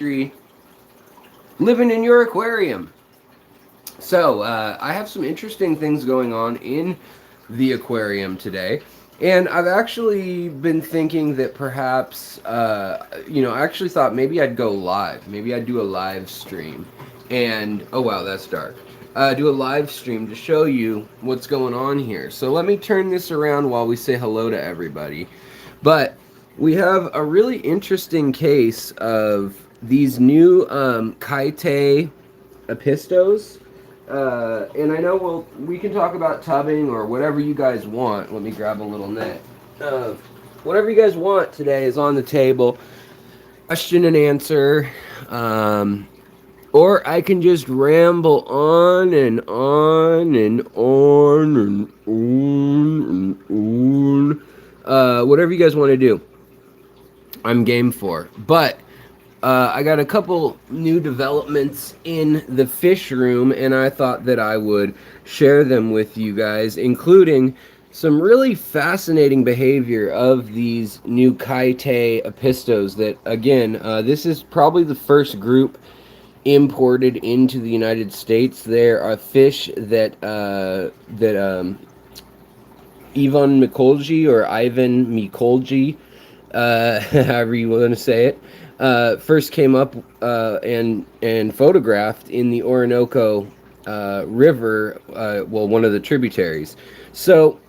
living in your aquarium. So, I have some interesting things going on in the aquarium today. And I've actually been thinking that perhaps, I actually thought maybe I'd go live. Maybe I'd do a live stream. And, oh wow, that's dark. Do a live stream to show you what's going on here. So let me turn this around while we say hello to everybody. But we have a really interesting case of these new Kaite apistos. And I know we can talk about tubbing or whatever you guys want. Let me grab a little net. Whatever you guys want today is on the table. Question and answer. Or I can just ramble on and on and on and on and on. Whatever you guys want to do, I'm game for. But I got a couple new developments in the fish room, and I thought that I would share them with you guys, including some really fascinating behavior of these new Kaite apistos that, again, this is probably the first group imported into the United States. There are fish that Ivan Mikolji, however you want to say it, first came up and photographed in the Orinoco River, one of the tributaries. So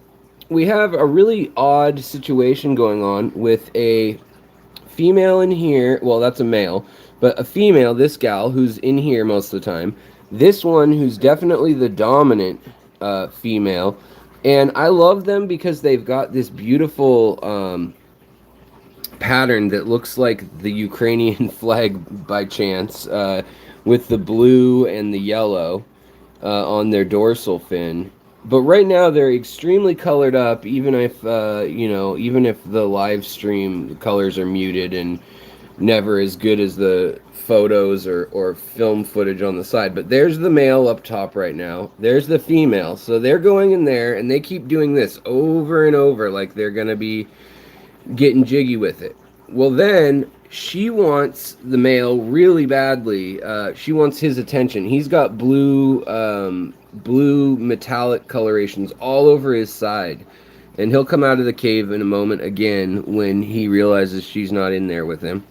we have a really odd situation going on with a female in here. Well, that's a male, but a female, this gal, who's in here most of the time. This one, who's definitely the dominant female. And I love them because they've got this beautiful pattern that looks like the Ukrainian flag by chance, with the blue and the yellow on their dorsal fin. But right now they're extremely colored up, even if even if the live stream colors are muted and never as good as the photos or film footage on the side. But there's the male up top right now. There's the female. So they're going in there, and they keep doing this over and over like they're going to be getting jiggy with it. Well, then she wants the male really badly. She wants his attention. He's got blue metallic colorations all over his side. And he'll come out of the cave in a moment again when he realizes she's not in there with him.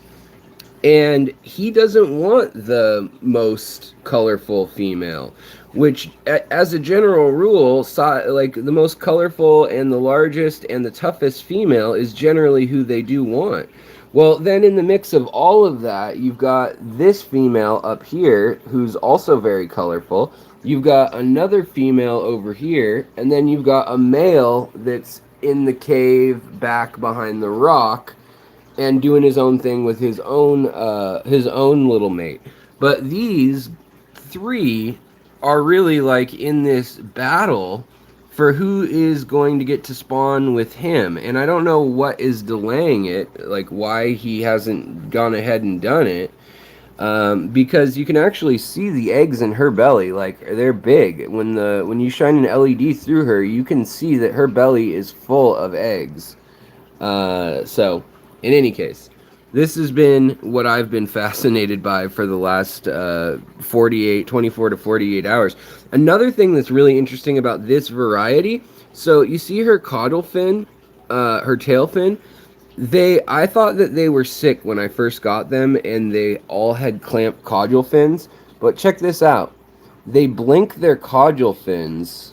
And he doesn't want the most colorful female, which, as a general rule, like the most colorful and the largest and the toughest female is generally who they do want. Well, then in the mix of all of that, you've got this female up here who's also very colorful. You've got another female over here, and then you've got a male that's in the cave back behind the rock and doing his own thing with his own little mate. But these three are really like in this battle for who is going to get to spawn with him. And I don't know what is delaying it, like why he hasn't gone ahead and done it. Because you can actually see the eggs in her belly, like they're big. When you shine an LED through her, you can see that her belly is full of eggs. So in any case, this has been what I've been fascinated by for the last 24 to 48 hours. Another thing that's really interesting about this variety, so you see her caudal fin, her tail fin. I thought that they were sick when I first got them, and they all had clamped caudal fins. But check this out. They blink their caudal fins,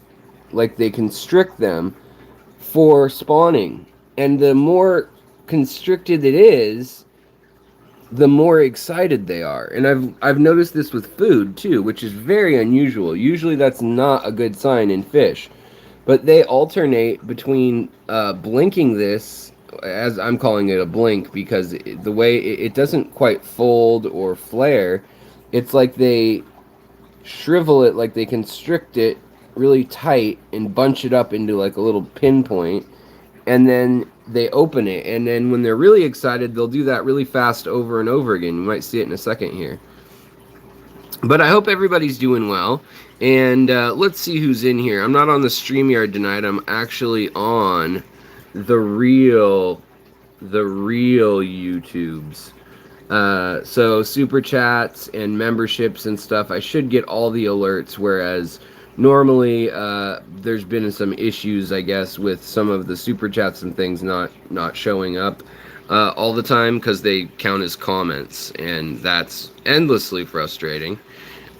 like they constrict them, for spawning. And the more constricted it is, the more excited they are. And I've noticed this with food too, which is very unusual. Usually that's not a good sign in fish. But they alternate between blinking this, as I'm calling it a blink, because the way it doesn't quite fold or flare, it's like they shrivel it, like they constrict it really tight and bunch it up into like a little pinpoint, and then they open it, and then when they're really excited, they'll do that really fast over and over again. You might see it in a second here. But I hope everybody's doing well, and let's see who's in here. I'm not on the StreamYard tonight. I'm actually on the real YouTubes. So super chats and memberships and stuff, I should get all the alerts, whereas normally there's been some issues, I guess, with some of the super chats and things not showing up all the time because they count as comments, and that's endlessly frustrating.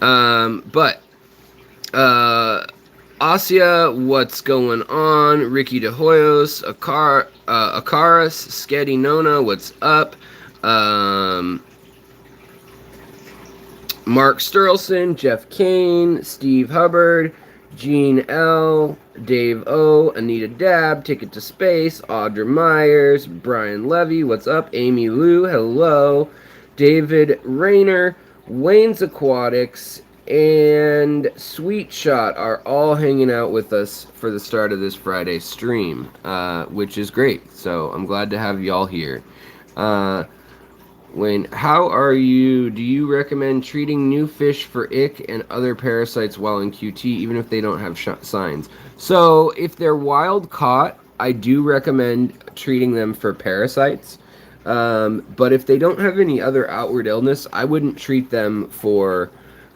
But Asia, what's going on? Ricky De Hoyos, Akaris, Sketty Nona, what's up? Mark Sturlson, Jeff Kane, Steve Hubbard, Gene L, Dave O, Anita Dab, Ticket to Space, Audra Myers, Brian Levy, what's up? Amy Lou, hello. David Rayner, Wayne's Aquatics, and Sweet Shot are all hanging out with us for the start of this Friday stream, which is great. So I'm glad to have y'all here. Wayne, how are you? Do you recommend treating new fish for ick and other parasites while in QT, even if they don't have signs? So, if they're wild caught, I do recommend treating them for parasites. But if they don't have any other outward illness, I wouldn't treat them for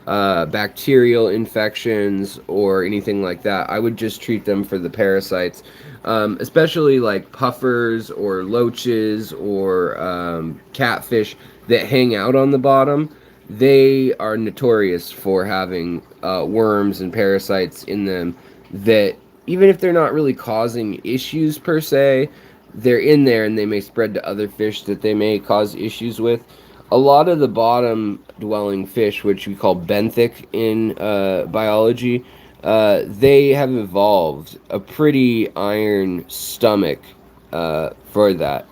bacterial infections or anything like that. I would just treat them for the parasites, especially like puffers or loaches or catfish that hang out on the bottom. They are notorious for having worms and parasites in them that, even if they're not really causing issues per se, they're in there and they may spread to other fish that they may cause issues with. A lot of the bottom dwelling fish, which we call benthic in biology, they have evolved a pretty iron stomach for that.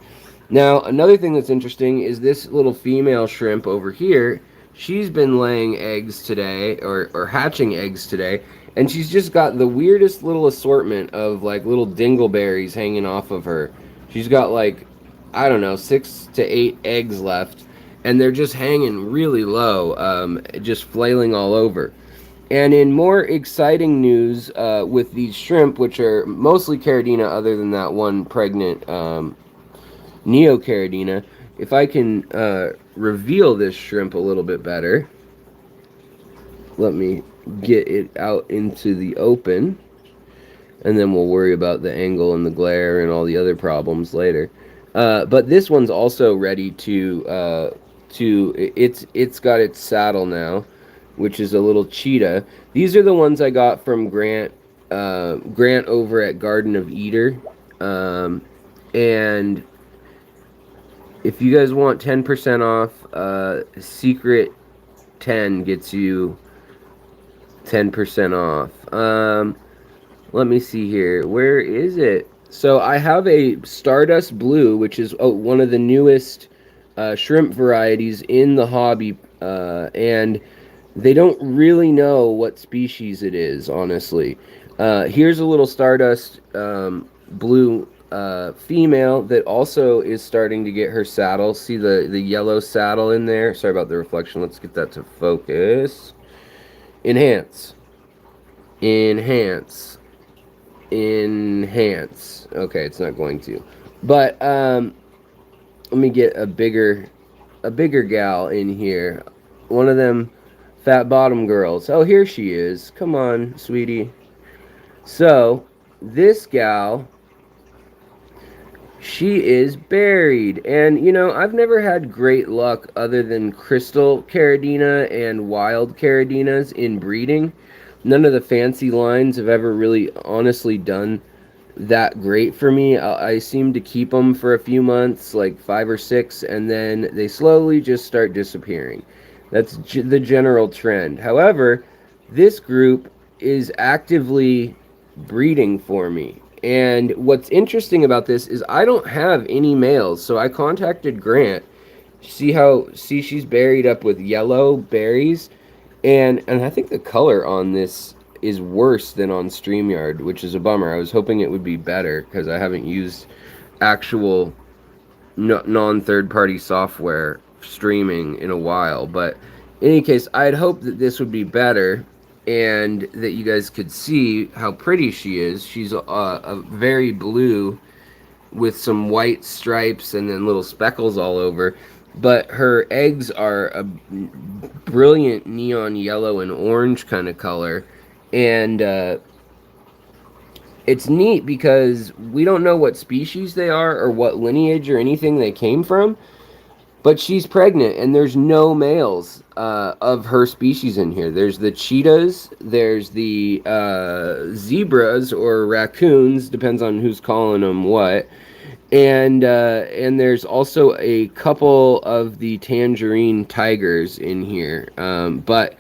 Now, another thing that's interesting is this little female shrimp over here. She's been laying eggs today, or hatching eggs today, and she's just got the weirdest little assortment of like little dingleberries hanging off of her. She's got like, I don't know, 6 to 8 eggs left, and they're just hanging really low, just flailing all over. And in more exciting news with these shrimp, which are mostly Caridina other than that one pregnant Neocaridina, if I can reveal this shrimp a little bit better, let me get it out into the open, and then we'll worry about the angle and the glare and all the other problems later. But this one's also ready to it's got its saddle now, which is a little cheetah. These are the ones I got from Grant over at Garden of Eater, and if you guys want 10% off, Secret 10 gets you 10% off. Let me see here. Where is it? So I have a Stardust Blue, which is one of the newest shrimp varieties in the hobby, and they don't really know what species it is, honestly. Here's a little Stardust Blue female that also is starting to get her saddle. See the yellow saddle in there? Sorry about the reflection. Let's get that to focus. Enhance. Enhance. Enhance. Okay, it's not going to. But let me get a bigger gal in here. One of them fat bottom girls. Oh, here she is. Come on, sweetie. So, this gal, she is buried. And, you know, I've never had great luck other than crystal Caridina and wild Caridinas in breeding. None of the fancy lines have ever really honestly done that great for me. I seem to keep them for a few months, like 5 or 6, and then they slowly just start disappearing. That's the general trend. However, this group is actively breeding for me. And what's interesting about this is I don't have any males, so I contacted Grant. See she's buried up with yellow berries, and I think the color on this is worse than on StreamYard, which is a bummer. I was hoping it would be better because I haven't used actual non-third-party software streaming in a while. But in any case, I'd hope that this would be better and that you guys could see how pretty she is. She's a very blue with some white stripes and then little speckles all over. but her eggs are a brilliant neon yellow and orange kind of color. And it's neat because we don't know what species they are or what lineage or anything they came from. But she's pregnant, and there's no males of her species in here. There's the cheetahs, there's the zebras or raccoons, depends on who's calling them what, and there's also a couple of the tangerine tigers in here. But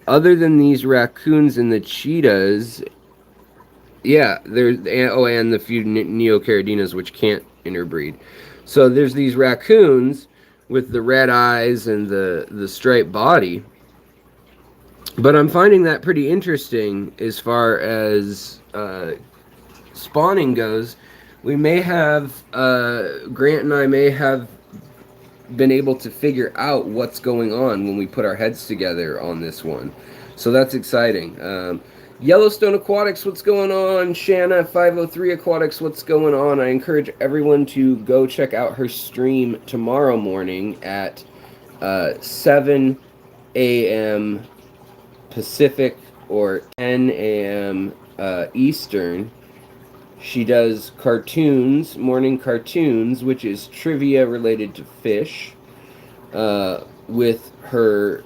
other than these raccoons and the cheetahs, yeah, there's and the few neocardinas which can't interbreed. So there's these raccoons with the red eyes and the striped body. But I'm finding that pretty interesting as far as spawning goes. We may have Grant and I may have been able to figure out what's going on when we put our heads together on this one. So that's exciting. Yellowstone Aquatics, what's going on? Shanna 503 Aquatics, what's going on? I encourage everyone to go check out her stream tomorrow morning at 7 a.m. Pacific or 10 a.m. Eastern. She does cartoons, morning cartoons, which is trivia related to fish, with her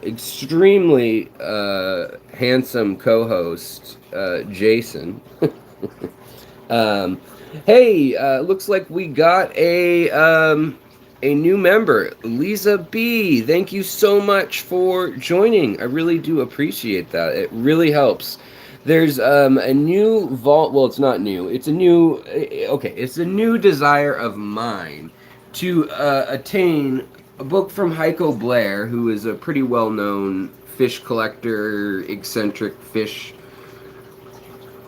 extremely handsome co-host, Jason. Hey, looks like we got a new member, Lisa B. Thank you so much for joining. I really do appreciate that. It really helps. There's a new vault. Well, it's not new. It's a new. Okay, it's a new desire of mine to attain a book from Heiko Blair, who is a pretty well-known fish collector, eccentric fish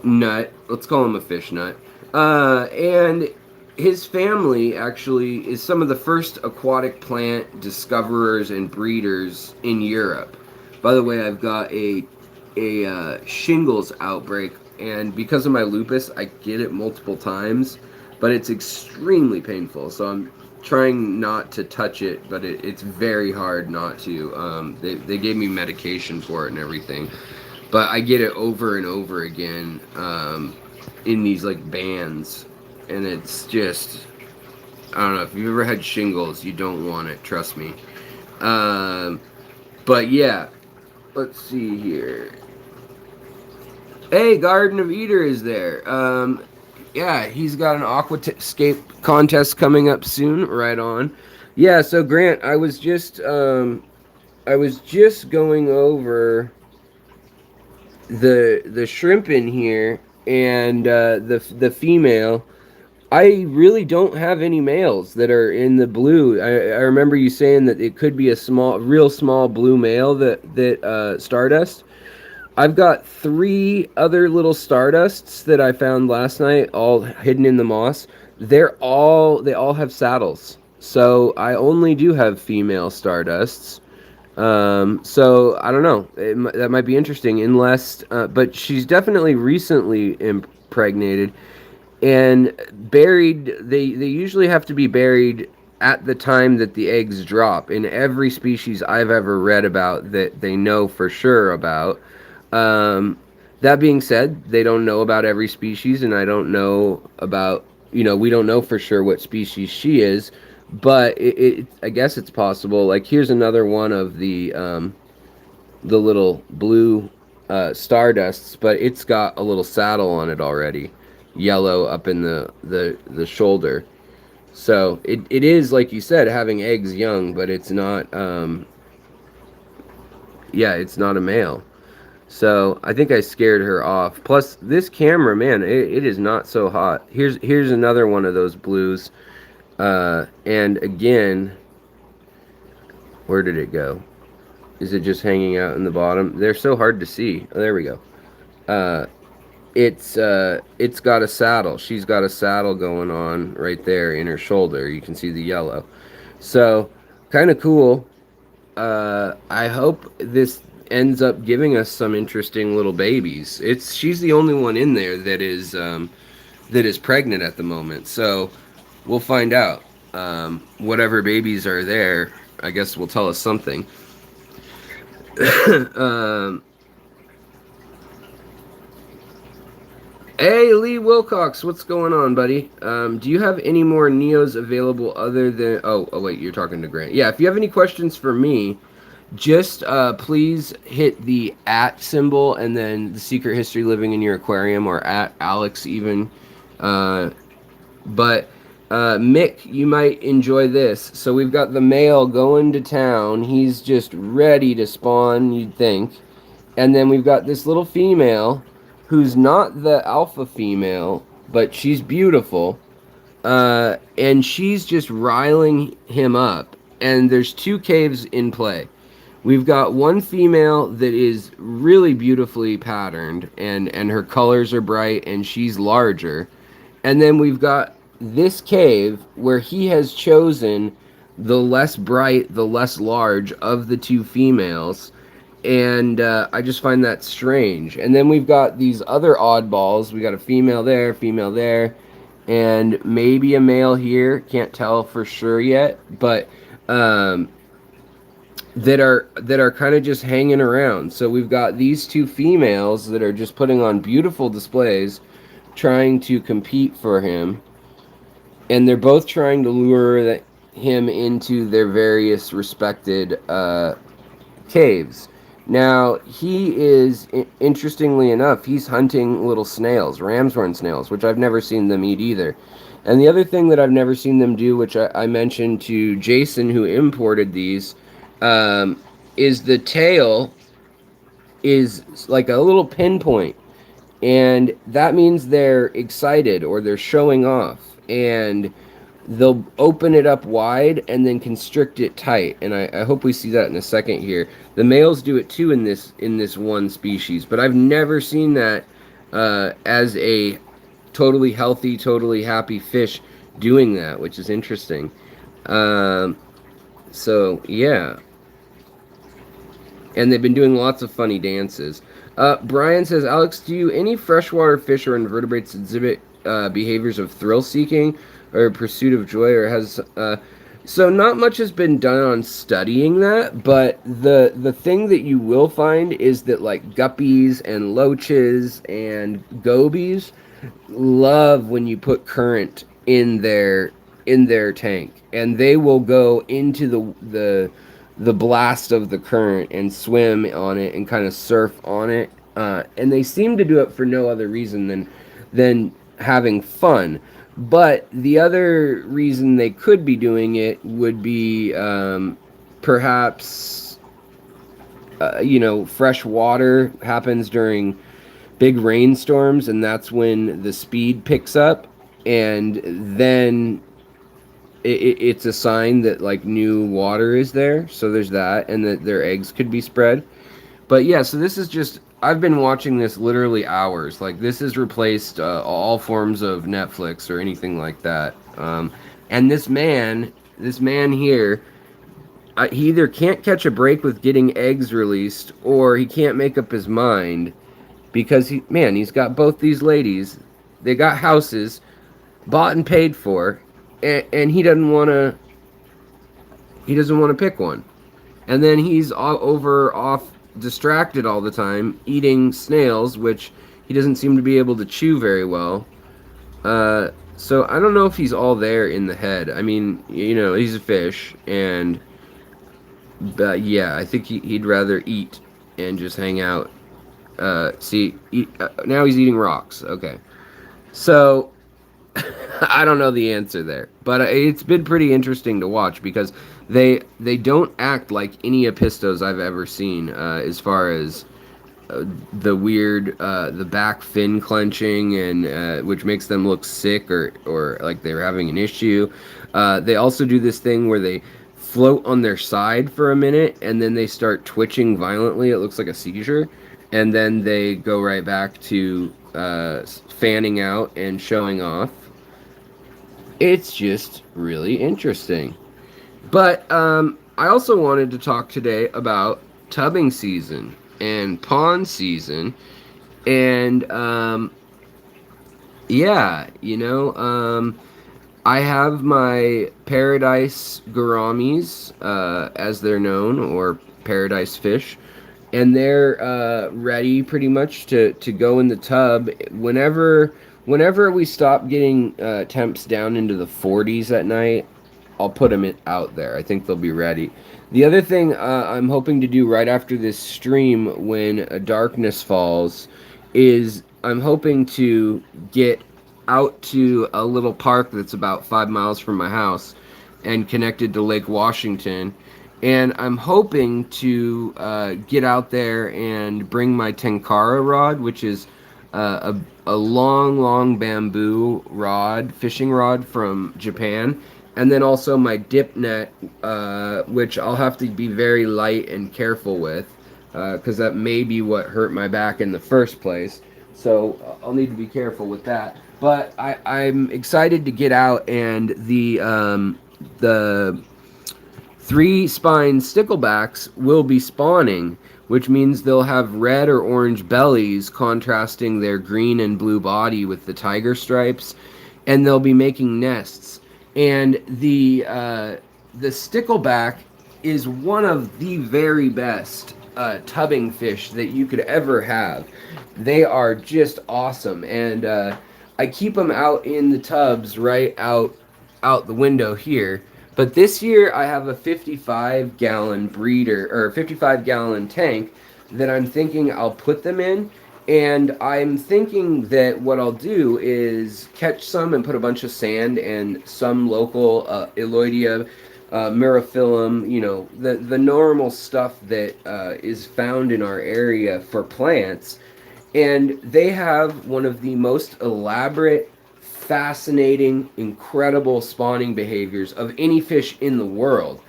nut. Let's call him a fish nut. And his family actually is some of the first aquatic plant discoverers and breeders in Europe. By the way, I've got a shingles outbreak, and because of my lupus, I get it multiple times, but it's extremely painful. So I'm trying not to touch it, but it's very hard not to. They gave me medication for it and everything, but I get it over and over again in these like bands, and it's just, I don't know, if you've ever had shingles, you don't want it, trust me. But yeah, let's see here. Hey, Garden of Eater is there. Yeah, he's got an aquascape contest coming up soon. Right on. Yeah, so Grant, I was just going over the shrimp in here, and the female. I really don't have any males that are in the blue. I remember you saying that it could be a real small blue male that Stardust. I've got 3 other little Stardusts that I found last night, all hidden in the moss. They all have saddles. So I only do have female Stardusts. So I don't know. That might be interesting, unless, but she's definitely recently impregnated and buried. They usually have to be buried at the time that the eggs drop. In every species I've ever read about that they know for sure about. That being said, they don't know about every species, and I don't know about, we don't know for sure what species she is, but I guess it's possible. Like, here's another one of the little blue Stardusts, but it's got a little saddle on it already, yellow up in the shoulder. So it is, like you said, having eggs young, but it's not, it's not a male. So I think I scared her off. Plus, this camera, man, it is not so hot. Here's another one of those blues. And again, where did it go? Is it just hanging out in the bottom? They're so hard to see. Oh, there we go. It's got a saddle. She's got a saddle going on right there in her shoulder. You can see the yellow. So kind of cool. I hope this ends up giving us some interesting little babies. She's the only one in there that is pregnant at the moment, so we'll find out. whatever babies are there, I guess will tell us something. um, Hey, Lee Wilcox, what's going on, buddy? Do you have any more Neos available other than... Oh, wait, you're talking to Grant. Yeah, if you have any questions for me, just please hit the @ symbol and then the secret history living in your aquarium, or @ Alex even. Uh, but Mick, you might enjoy this. So we've got the male going to town. He's just ready to spawn, you'd think. And then we've got this little female who's not the alpha female, but she's beautiful. And she's just riling him up. And there's 2 caves in play. We've got one female that is really beautifully patterned, and her colors are bright, and she's larger. And then we've got this cave where he has chosen the less bright, the less large of the 2 females. And I just find that strange. And then we've got these other oddballs. We got a female there, and maybe a male here. Can't tell for sure yet, but that are kind of just hanging around. So we've got these 2 females that are just putting on beautiful displays, trying to compete for him, and they're both trying to lure him into their various respected caves. Now, he is, interestingly enough, he's hunting little snails, ramshorn snails, which I've never seen them eat either. And the other thing that I've never seen them do, which I mentioned to Jason, who imported these, is the tail is like a little pinpoint. And that means they're excited or they're showing off. And they'll open it up wide and then constrict it tight. And I hope we see that in a second here. The males do it too in this one species, but I've never seen that as a totally healthy, totally happy fish doing that, which is interesting. So yeah. And they've been doing lots of funny dances. Brian says, Alex, do any freshwater fish or invertebrates exhibit behaviors of thrill-seeking or pursuit of joy, or has... So not much has been done on studying that, but the thing that you will find is that like guppies and loaches and gobies love when you put current in their tank, and they will go into the blast of the current and swim on it and kind of surf on it, and they seem to do it for no other reason than having fun. But the other reason they could be doing it would be perhaps fresh water happens during big rainstorms, and that's when the speed picks up, and then it's a sign that like new water is there. So there's that, and that their eggs could be spread. But yeah, so this is just, I've been watching this literally hours. Like, this has replaced all forms of Netflix or anything like that. And this man here, he either can't catch a break with getting eggs released, or he can't make up his mind, because he's got both these ladies. They got houses, bought and paid for, and he doesn't want to pick one. And then he's off distracted all the time, eating snails, which he doesn't seem to be able to chew very well. So I don't know if he's all there in the head. I mean, he's a fish, but yeah, I think he'd rather eat and just hang out. Now he's eating rocks. Okay. So I don't know the answer there, but it's been pretty interesting to watch, because they don't act like any apistos I've ever seen, as far as the weird the back fin clenching, and which makes them look sick or like they're having an issue. They also do this thing where they float on their side for a minute, and then they start twitching violently. It looks like a seizure, and then they go right back to fanning out and showing off. It's just really interesting. But I also wanted to talk today about tubbing season and pond season, and I have my paradise gouramis, as they're known, or paradise fish, and they're ready pretty much to go in the tub whenever we stop getting temps down into the 40s at night. I'll put them out there. I think they'll be ready. The other thing I'm hoping to do right after this stream, when darkness falls, is I'm hoping to get out to a little park that's about 5 miles from my house and connected to Lake Washington. And I'm hoping to get out there and bring my tenkara rod, which is a long bamboo rod, fishing rod from Japan. And then also my dip net, which I'll have to be very light and careful with, because that may be what hurt my back in the first place. So I'll need to be careful with that. But I'm excited to get out, and the three-spine sticklebacks will be spawning, which means they'll have red or orange bellies contrasting their green and blue body with the tiger stripes, and they'll be making nests. And the stickleback is one of the very best tubbing fish that you could ever have. They are just awesome, and I keep them out in the tubs right out the window here. But this year I have a 55-gallon breeder, or 55-gallon tank, that I'm thinking I'll put them in. And I'm thinking that what I'll do is catch some and put a bunch of sand and some local Eloidia myraphyllum, the normal stuff that is found in our area for plants. And they have one of the most elaborate, fascinating, incredible spawning behaviors of any fish in the world.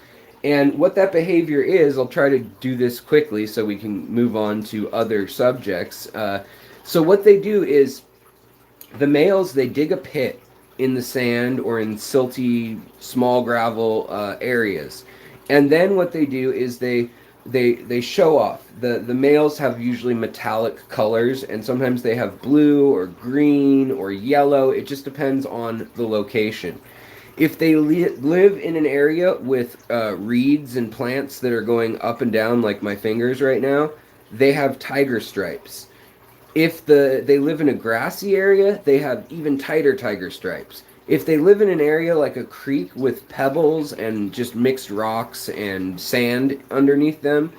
And what that behavior is, I'll try to do this quickly so we can move on to other subjects. So what they do is, the males, they dig a pit in the sand or in silty, small gravel areas. And then what they do is they show off. The males have usually metallic colors, and sometimes they have blue or green or yellow. It just depends on the location. If they live in an area with reeds and plants that are going up and down like my fingers right now, they have tiger stripes. If they live in a grassy area, they have even tighter tiger stripes. If they live in an area like a creek with pebbles and just mixed rocks and sand underneath them,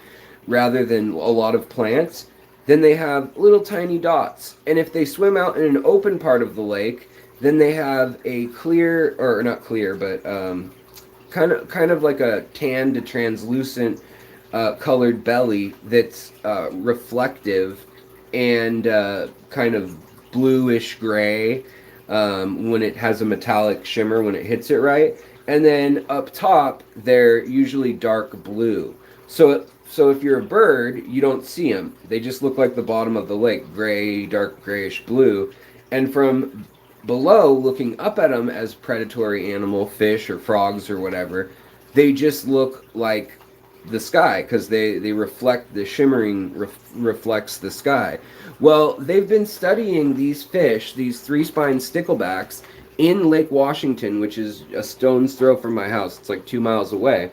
rather than a lot of plants, then they have little tiny dots. And if they swim out in an open part of the lake, then they have a clear, or not clear, but kind of like a tan to translucent colored belly that's reflective and kind of bluish gray when it has a metallic shimmer when it hits it right. And then up top, they're usually dark blue. So if you're a bird, you don't see them. They just look like the bottom of the lake, gray, dark grayish blue. And from below, looking up at them as predatory animal, fish or frogs or whatever, they just look like the sky, because they reflect, the shimmering reflects the sky. Well, they've been studying these fish, these three-spine sticklebacks, in Lake Washington, which is a stone's throw from my house. It's like 2 miles away.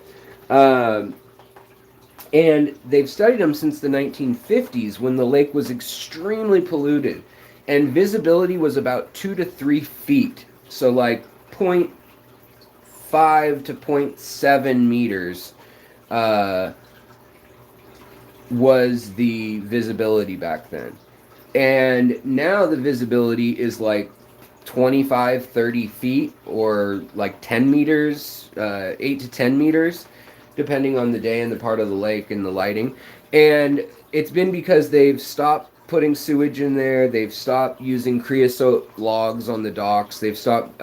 And they've studied them since the 1950s, when the lake was extremely polluted, and visibility was about 2 to 3 feet. So like 0.5 to 0.7 meters was the visibility back then. And now the visibility is like 25, 30 feet, or like 10 meters, 8 to 10 meters, depending on the day and the part of the lake and the lighting. And it's been because they've stopped putting sewage in there, they've stopped using creosote logs on the docks, they've stopped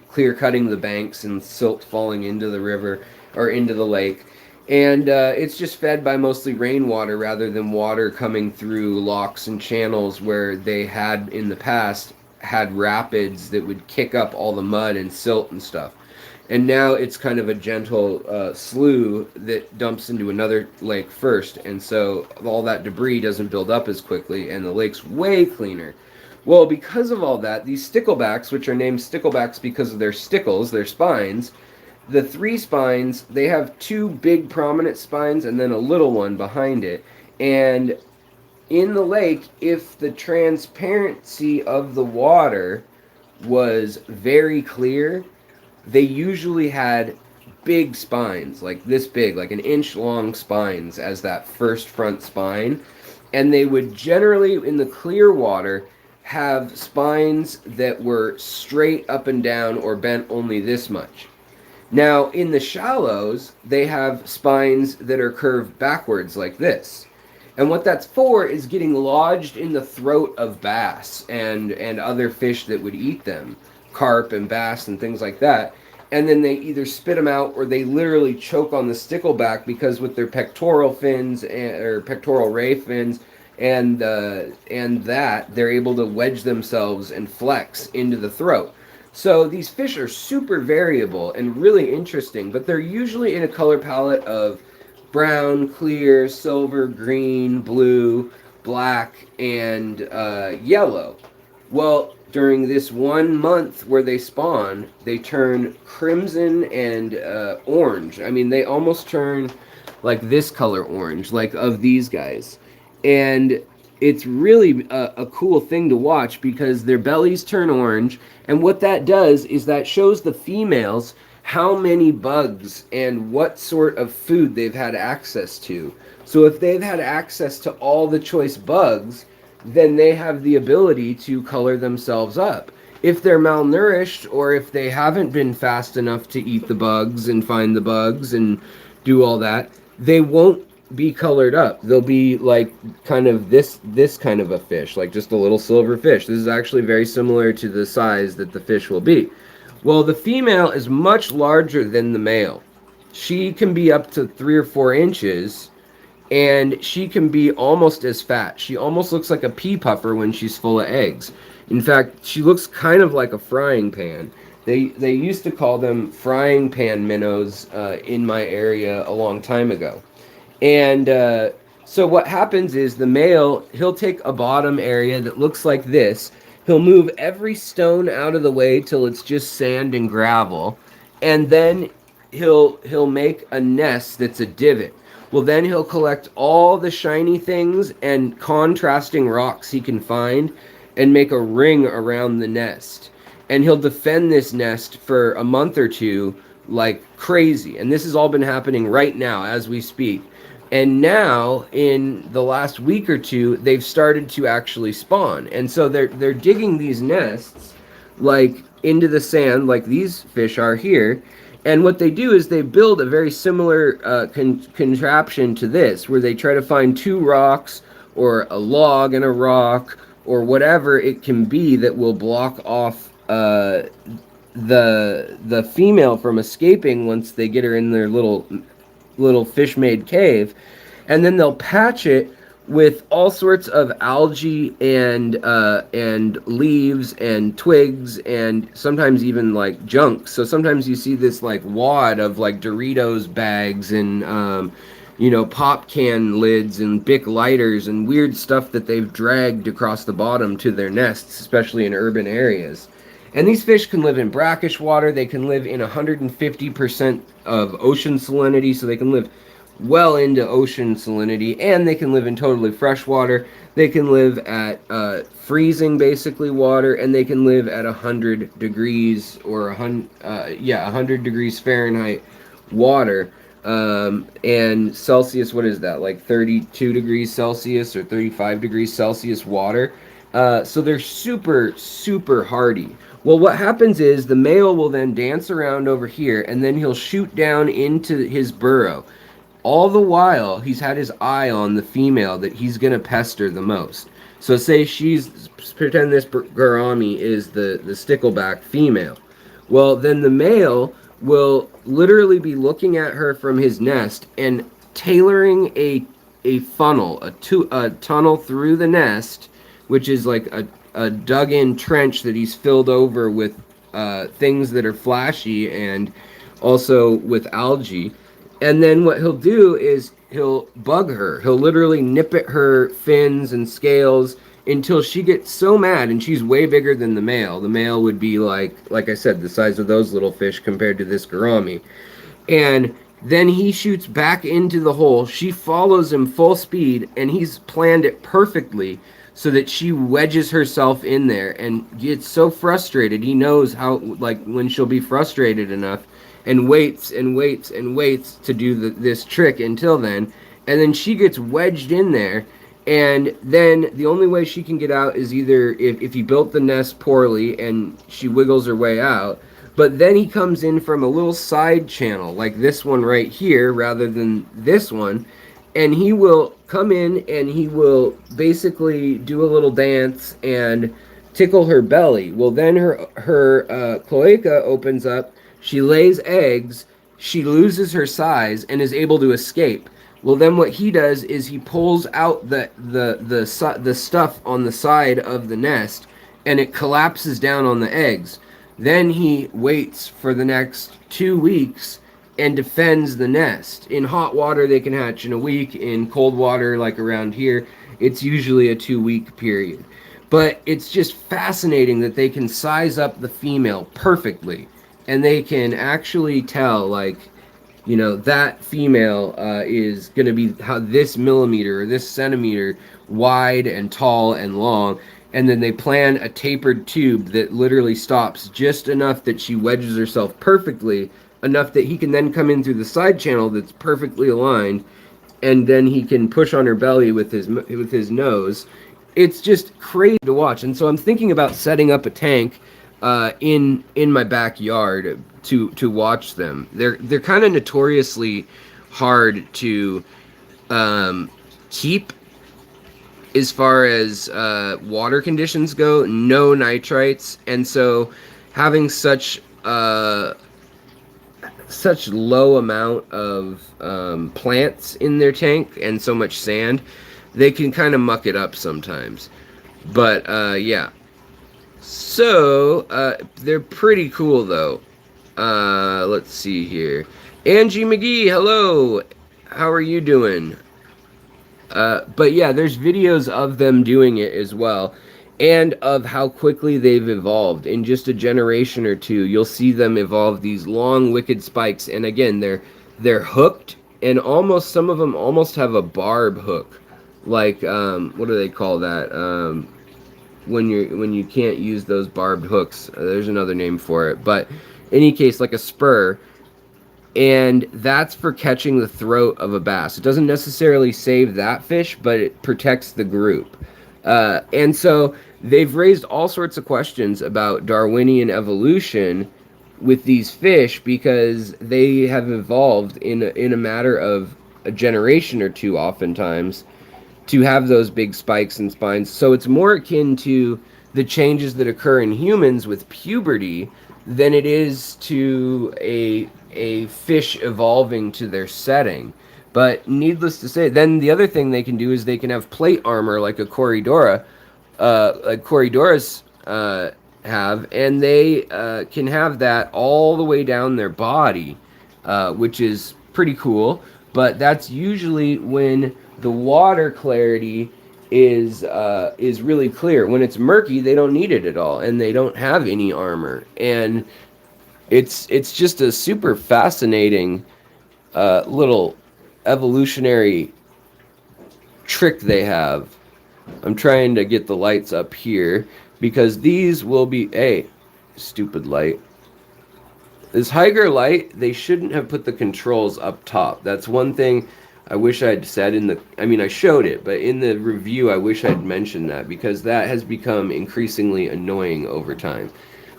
clear cutting the banks and silt falling into the river or into the lake. And it's just fed by mostly rainwater rather than water coming through locks and channels where they had in the past had rapids that would kick up all the mud and silt and stuff. And now it's kind of a gentle slough that dumps into another lake first. And so all that debris doesn't build up as quickly, and the lake's way cleaner. Well, because of all that, these sticklebacks, which are named sticklebacks because of their stickles, their spines, the three spines, they have two big prominent spines and then a little one behind it. And in the lake, if the transparency of the water was very clear, they usually had big spines, like this big, like an inch long spines as that first front spine. And they would generally, in the clear water, have spines that were straight up and down or bent only this much. Now, in the shallows, they have spines that are curved backwards like this. And what that's for is getting lodged in the throat of bass and other fish that would eat them, carp and bass and things like that. And then they either spit them out or they literally choke on the stickleback, because with their pectoral fins or pectoral ray fins and that they're able to wedge themselves and flex into the throat. So these fish are super variable and really interesting, but they're usually in a color palette of brown, clear, silver, green, blue, black, and yellow. Well, during this 1 month where they spawn, they turn crimson and orange. I mean, they almost turn like this color orange, like of these guys. And it's really a cool thing to watch because their bellies turn orange. And what that does is that shows the females how many bugs and what sort of food they've had access to. So if they've had access to all the choice bugs, then they have the ability to color themselves up. If they're malnourished or if they haven't been fast enough to eat the bugs and find the bugs and do all that, they won't be colored up. They'll be like kind of this kind of a fish, like just a little silver fish. This is actually very similar to the size that the fish will be. Well, the female is much larger than the male. She can be up to 3 or 4 inches, and she can be almost as fat. She almost looks like a pea puffer when she's full of eggs. In fact, she looks kind of like a frying pan. They used to call them frying pan minnows in my area a long time ago. And so what happens is the male, he'll take a bottom area that looks like this. He'll move every stone out of the way till it's just sand and gravel. And then he'll make a nest that's a divot. Well, then he'll collect all the shiny things and contrasting rocks he can find and make a ring around the nest. And he'll defend this nest for a month or two like crazy. And this has all been happening right now as we speak. And now, in the last week or two, they've started to actually spawn. And so they're digging these nests like into the sand, like these fish are here. And what they do is they build a very similar contraption to this, where they try to find two rocks or a log and a rock or whatever it can be that will block off the female from escaping once they get her in their little fish-made cave. And then they'll patch it with all sorts of algae and leaves and twigs and sometimes even like junk. So sometimes you see this like wad of like Doritos bags and pop can lids and Bic lighters and weird stuff that they've dragged across the bottom to their nests, especially in urban areas. And these fish can live in brackish water. They can live in 150% of ocean salinity, so they can live well into ocean salinity, and they can live in totally fresh water. They can live at freezing, basically, water, and they can live at 100 degrees or 100 degrees Fahrenheit water. And Celsius, what is that? Like 32 degrees Celsius or 35 degrees Celsius water. So they're super, super hardy. Well, what happens is the male will then dance around over here, and then he'll shoot down into his burrow. All the while, he's had his eye on the female that he's going to pester the most. So say pretend this gourami is the stickleback female. Well, then the male will literally be looking at her from his nest and tailoring a funnel, a tunnel through the nest, which is like a dug-in trench that he's filled over with things that are flashy and also with algae. And then what he'll do is he'll bug her. He'll literally nip at her fins and scales until she gets so mad, and she's way bigger than the male. The male would be like I said, the size of those little fish compared to this gourami. And then he shoots back into the hole. She follows him full speed, and he's planned it perfectly so that she wedges herself in there and gets so frustrated. He knows how, like, when she'll be frustrated enough, and waits and waits and waits to do this trick until then. And then she gets wedged in there. And then the only way she can get out is either if he built the nest poorly and she wiggles her way out. But then he comes in from a little side channel, like this one right here, rather than this one. And he will come in and he will basically do a little dance and tickle her belly. Well, then her cloaca opens up. She lays eggs. She loses her size and is able to escape. Well, then what he does is he pulls out the stuff on the side of the nest, and it collapses down on the eggs. Then he waits for the next 2 weeks and defends the nest. In hot water, they can hatch in a week. In cold water, like around here, it's usually a 2-week period. But it's just fascinating that they can size up the female perfectly, and they can actually tell, like, you know, that female is going to be how this millimeter or this centimeter wide and tall and long. And then they plan a tapered tube that literally stops just enough that she wedges herself perfectly, enough that he can then come in through the side channel that's perfectly aligned, and then he can push on her belly with his nose. It's just crazy to watch. And so I'm thinking about setting up a tank in my backyard to watch them. They're kind of notoriously hard to keep as far as water conditions go. No nitrites, and so having such low amount of plants in their tank and so much sand, they can kind of muck it up sometimes. But yeah. So, they're pretty cool, though. Let's see here. Angie McGee, hello! How are you doing? But yeah, there's videos of them doing it as well, and of how quickly they've evolved. In just a generation or two, you'll see them evolve these long, wicked spikes, and again, they're hooked, and almost, some of them almost have a barb hook. Like, what do they call that? When you can't use those barbed hooks, there's another name for it, but in any case, like a spur, and that's for catching the throat of a bass. It doesn't necessarily save that fish, but it protects the group. And so they've raised all sorts of questions about Darwinian evolution with these fish, because they have evolved in a matter of a generation or two, oftentimes, to have those big spikes and spines. So it's more akin to the changes that occur in humans with puberty than it is to a fish evolving to their setting. But needless to say, then the other thing they can do is they can have plate armor like a Corydora, like Corydoras have, and they can have that all the way down their body, which is pretty cool. But that's usually when the water clarity is really clear. When it's murky, they don't need it at all, and they don't have any armor. And it's just a super fascinating little evolutionary trick they have. I'm trying to get the lights up here, because these will be... Hey, stupid light. This Higer light, they shouldn't have put the controls up top. That's one thing I wish I'd said in the... I mean, I showed it, but in the review, I wish I'd mentioned that, because that has become increasingly annoying over time.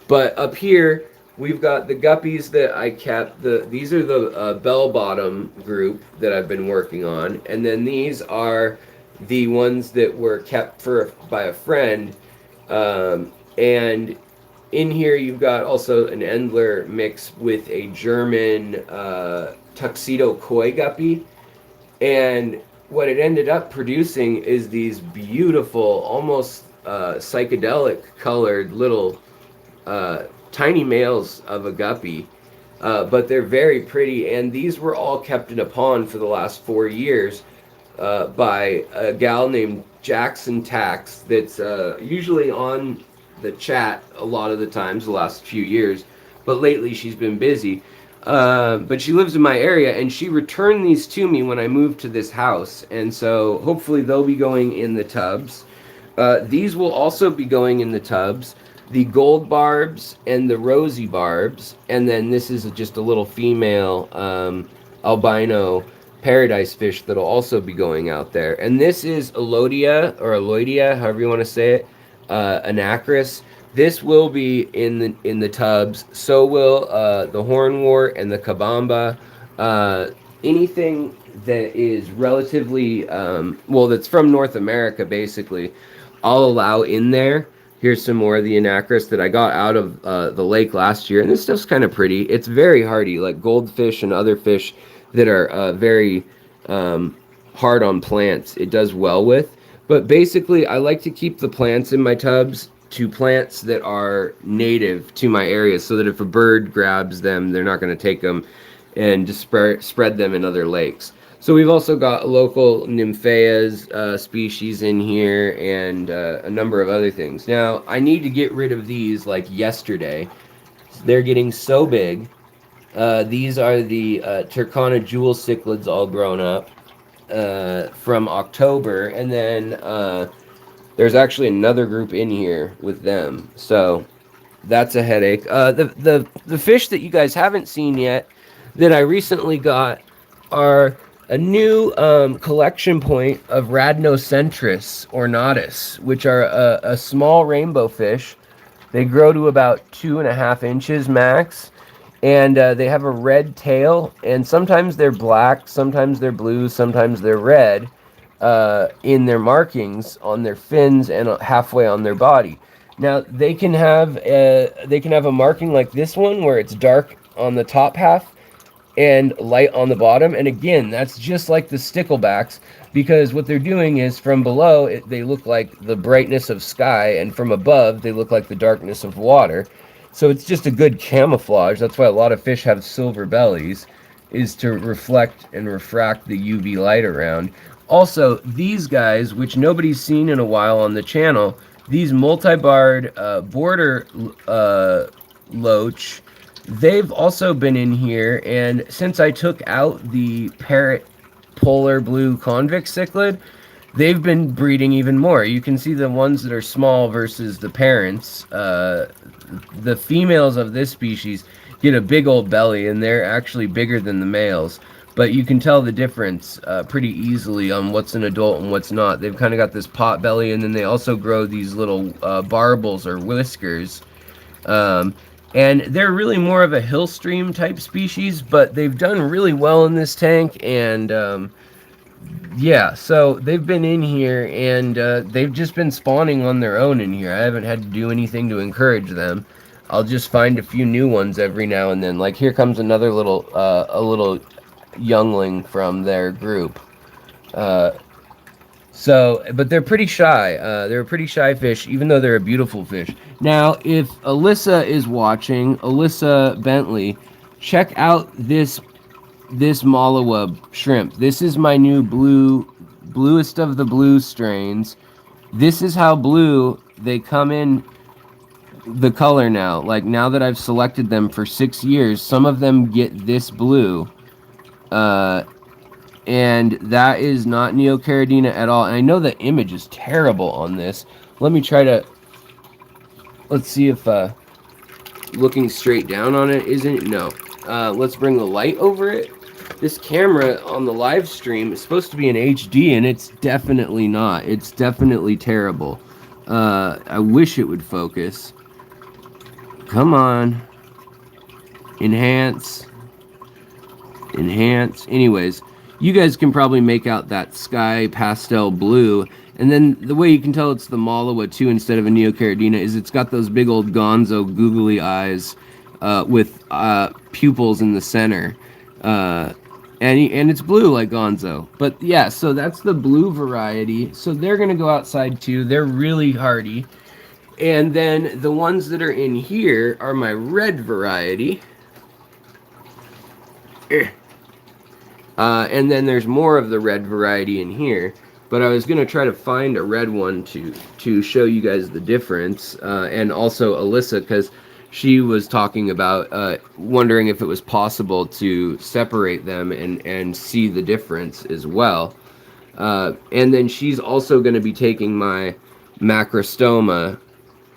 But up here, we've got the guppies that I kept. These are the bell-bottom group that I've been working on. And then these are the ones that were kept by a friend. And in here, you've got also an Endler mix with a German tuxedo koi guppy. And what it ended up producing is these beautiful, almost psychedelic colored little tiny males of a guppy. But they're very pretty, and these were all kept in a pond for the last 4 years. by a gal named Jackson Tax that's usually on the chat a lot of the times the last few years, but lately she's been busy. But she lives in my area, and she returned these to me when I moved to this house, and so hopefully they'll be going in the tubs. These will also be going in the tubs. The gold barbs and the rosy barbs, and then this is just a little female albino paradise fish that'll also be going out there. And this is Alodia, or Aloidia, however you want to say it, anacris. This will be in the tubs. So will the hornwort and the kabamba. Anything that is relatively well, that's from North America, basically, I'll allow in there. Here's some more of the anacris that I got out of the lake last year, and this stuff's kind of pretty. It's very hardy, like goldfish and other fish that are very hard on plants. It does well with. But basically, I like to keep the plants in my tubs to plants that are native to my area, so that if a bird grabs them, they're not going to take them and just spread them in other lakes. So we've also got local nymphaeas species in here, and a number of other things. Now, I need to get rid of these like yesterday. They're getting so big. These are the Turkana jewel cichlids all grown up from October, and then there's actually another group in here with them. So that's a headache. The fish that you guys haven't seen yet that I recently got are a new collection point of Radnocentris Ornatus, which are a small rainbow fish. They grow to about 2.5 inches max, and they have a red tail, and sometimes they're black, sometimes they're blue, sometimes they're red in their markings on their fins and halfway on their body. Now they can have a marking like this one where it's dark on the top half and light on the bottom, and again, that's just like the sticklebacks, because what they're doing is from below they look like the brightness of sky, and from above they look like the darkness of water. So it's just a good camouflage. That's why a lot of fish have silver bellies, is to reflect and refract the UV light around. Also, these guys, which nobody's seen in a while on the channel, these multi-barred border loach, they've also been in here, and since I took out the parrot polar blue convict cichlid, they've been breeding even more. You can see the ones that are small versus the parents. The females of this species get a big old belly, and they're actually bigger than the males. But you can tell the difference pretty easily on what's an adult and what's not. They've kind of got this pot belly, and then they also grow these little barbels or whiskers. And they're really more of a hill stream type species, but they've done really well in this tank, and yeah, so they've been in here, and they've just been spawning on their own in here. I haven't had to do anything to encourage them. I'll just find a few new ones every now and then. Like here comes another little, a little youngling from their group. So, but they're pretty shy. They're a pretty shy fish, even though they're a beautiful fish. Now, if Alyssa is watching, Alyssa Bentley, check out this Malawi shrimp. This is my new bluest of the blue strains. This is how blue they come in the color now. Like now that I've selected them for 6 years, some of them get this blue. And that is not Neocaridina at all. And I know the image is terrible on this. Let me try to... Let's see if looking straight down on it isn't... No. Let's bring the light over it. This camera on the live stream is supposed to be in HD, and it's definitely not. It's definitely terrible. I wish it would focus. Come on. Enhance. Enhance. Anyways, you guys can probably make out that sky pastel blue. And then the way you can tell it's the Malawi too instead of a Neocaridina is it's got those big old gonzo googly eyes with pupils in the center. And it's blue like gonzo. But yeah, so that's the blue variety. So they're going to go outside too. They're really hardy. And then the ones that are in here are my red variety. And then there's more of the red variety in here. But I was going to try to find a red one to show you guys the difference. And also Alyssa, because she was talking about wondering if it was possible to separate them and see the difference as well. And then she's also going to be taking my macrostoma,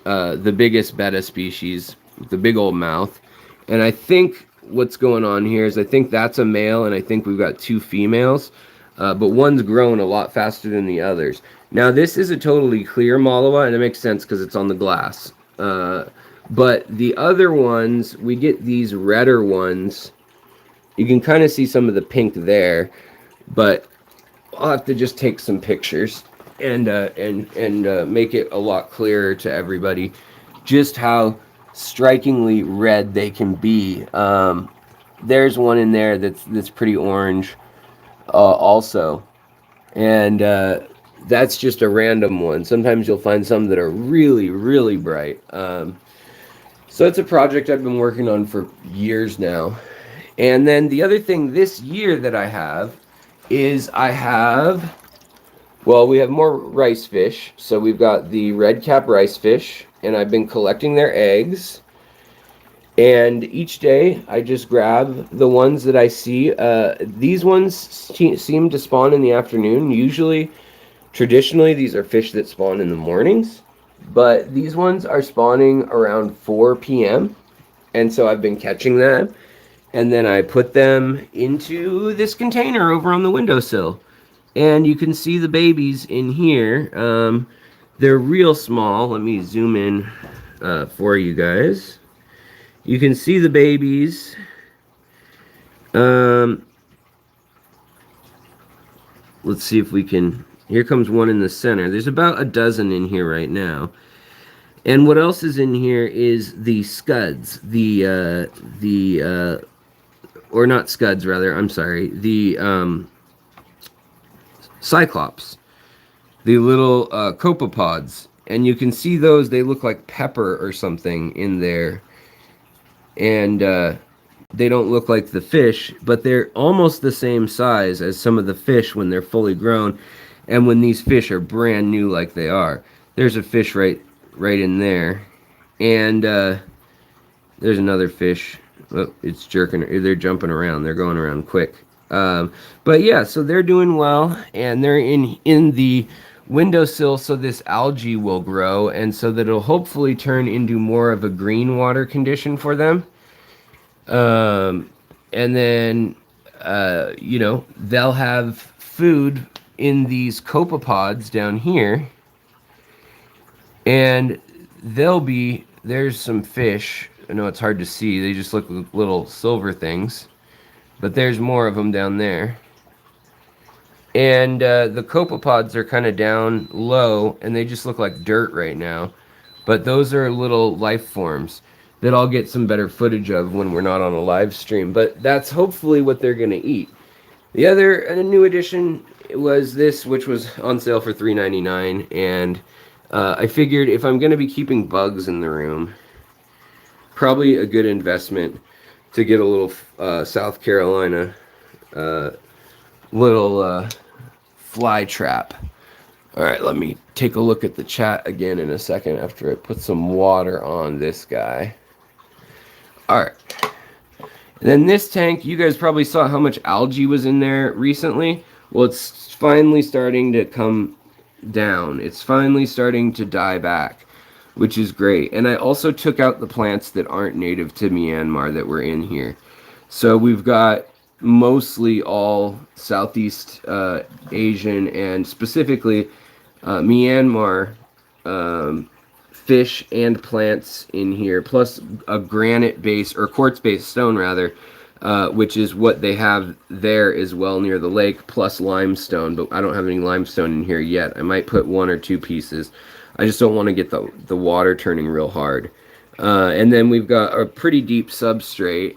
the biggest betta species, the big old mouth. And I think what's going on here is I think that's a male, and I think we've got 2 females. But one's grown a lot faster than the others. Now, this is a totally clear Malawi, and it makes sense because it's on the glass. But the other ones, we get these redder ones. You can kind of see some of the pink there, but I'll have to just take some pictures and make it a lot clearer to everybody just how strikingly red they can be. There's one in there that's pretty orange. Also, and that's just a random one. Sometimes you'll find some that are really, really bright. So it's a project I've been working on for years now. And then the other thing this year that I have is we have more rice fish. So we've got the red cap rice fish, and I've been collecting their eggs. And each day, I just grab the ones that I see. These ones seem to spawn in the afternoon. Usually, traditionally, these are fish that spawn in the mornings. But these ones are spawning around 4 p.m. And so I've been catching them. And then I put them into this container over on the windowsill. And you can see the babies in here. They're real small. Let me zoom in for you guys. You can see the babies. Let's see if we can... Here comes one in the center. There's about a dozen in here right now. And what else is in here is the scuds. Or not scuds, rather. I'm sorry. The cyclops. The little copepods. And you can see those. They look like pepper or something in there. And they don't look like the fish, but they're almost the same size as some of the fish when they're fully grown, and when these fish are brand new like they are. There's a fish right in there, and there's another fish. Oh, it's jerking. They're jumping around. They're going around quick. But yeah, so they're doing well, and they're in the windowsill, so this algae will grow, and so that it'll hopefully turn into more of a green water condition for them. And then, they'll have food in these copepods down here, and there's some fish. I know it's hard to see. They just look like little silver things, but there's more of them down there. And the copepods are kind of down low, and they just look like dirt right now. But those are little life forms that I'll get some better footage of when we're not on a live stream. But that's hopefully what they're going to eat. The other new addition was this, which was on sale for $3.99. And I figured if I'm going to be keeping bugs in the room, probably a good investment to get a little South Carolina little fly trap. All right, let me take a look at the chat again in a second after I put some water on this guy. All right. And then this tank, you guys probably saw how much algae was in there recently. Well, it's finally starting to come down. It's finally starting to die back, which is great. And I also took out the plants that aren't native to Myanmar that were in here. So we've got mostly all Southeast Asian and specifically Myanmar fish and plants in here, plus a granite base or quartz-based stone rather, which is what they have there as well near the lake, plus limestone. But I don't have any limestone in here yet. I might put 1 or 2 pieces. I just don't want to get the water turning real hard. And then we've got a pretty deep substrate,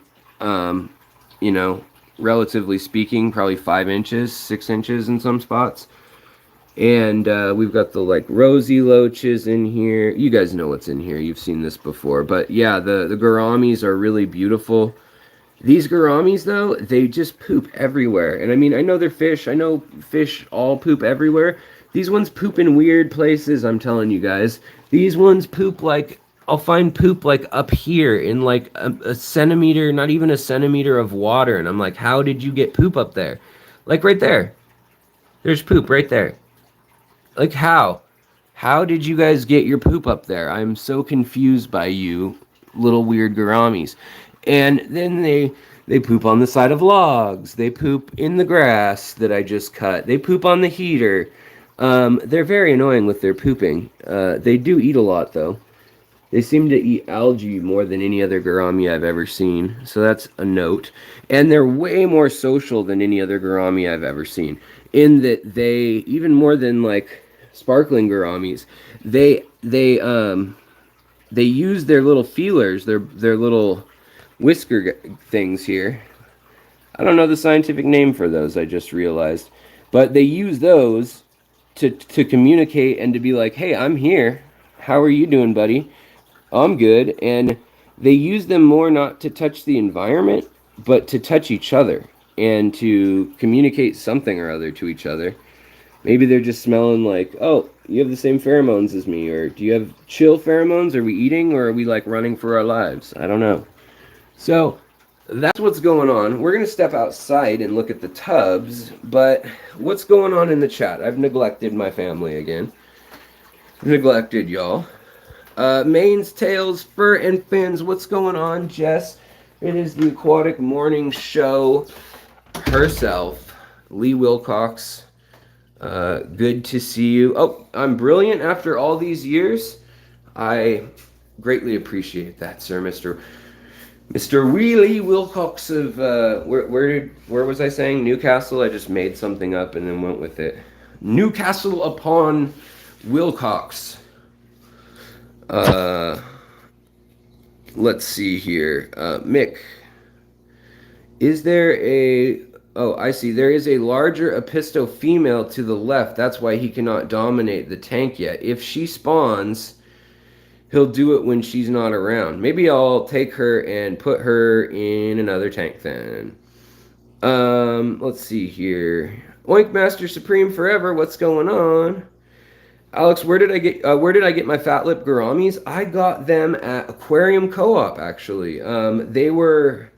relatively speaking, probably 5 inches, 6 inches in some spots. And we've got the rosy loaches in here. You guys know what's in here. You've seen this before. But yeah, the gouramis are really beautiful. These gouramis, though, they just poop everywhere. And I mean, I know they're fish. I know fish all poop everywhere. These ones poop in weird places, I'm telling you guys. These ones poop like, I'll find poop like up here in like a centimeter, not even a centimeter of water. And I'm like, how did you get poop up there? Like right there. There's poop right there. Like how? How did you guys get your poop up there? I'm so confused by you little weird gouramis. And then they poop on the side of logs. They poop in the grass that I just cut. They poop on the heater. They're very annoying with their pooping. They do eat a lot though. They seem to eat algae more than any other gourami I've ever seen. So that's a note. And they're way more social than any other gourami I've ever seen. In that they, even more than like sparkling gouramis, they use their little feelers, their little whisker things here. I don't know the scientific name for those, I just realized. But they use those to communicate and to be like, hey, I'm here. How are you doing, buddy? I'm good. And they use them more not to touch the environment, but to touch each other and to communicate something or other to each other. Maybe they're just smelling like, oh, you have the same pheromones as me, or do you have chill pheromones? Are we eating, or are we like running for our lives? I don't know. So that's what's going on. We're going to step outside and look at the tubs, but what's going on in the chat? I've neglected my family again. Neglected y'all. Manes, tails, fur, and fins. What's going on, Jess? It is the Aquatic Morning Show herself, Lee Wilcox. Good to see you. Oh, I'm brilliant after all these years. I greatly appreciate that, sir, Mr. Wheelie Wilcox of where was I saying? Newcastle. I just made something up and then went with it. Newcastle upon Wilcox. Let's see here. Mick, is there a... Oh, I see. There is a larger apisto female to the left. That's why he cannot dominate the tank yet. If she spawns, he'll do it when she's not around. Maybe I'll take her and put her in another tank then. Let's see here. Oink Master Supreme Forever. What's going on? Alex, where did I get my fat lip gouramis? I got them at Aquarium Co-op, actually. They were...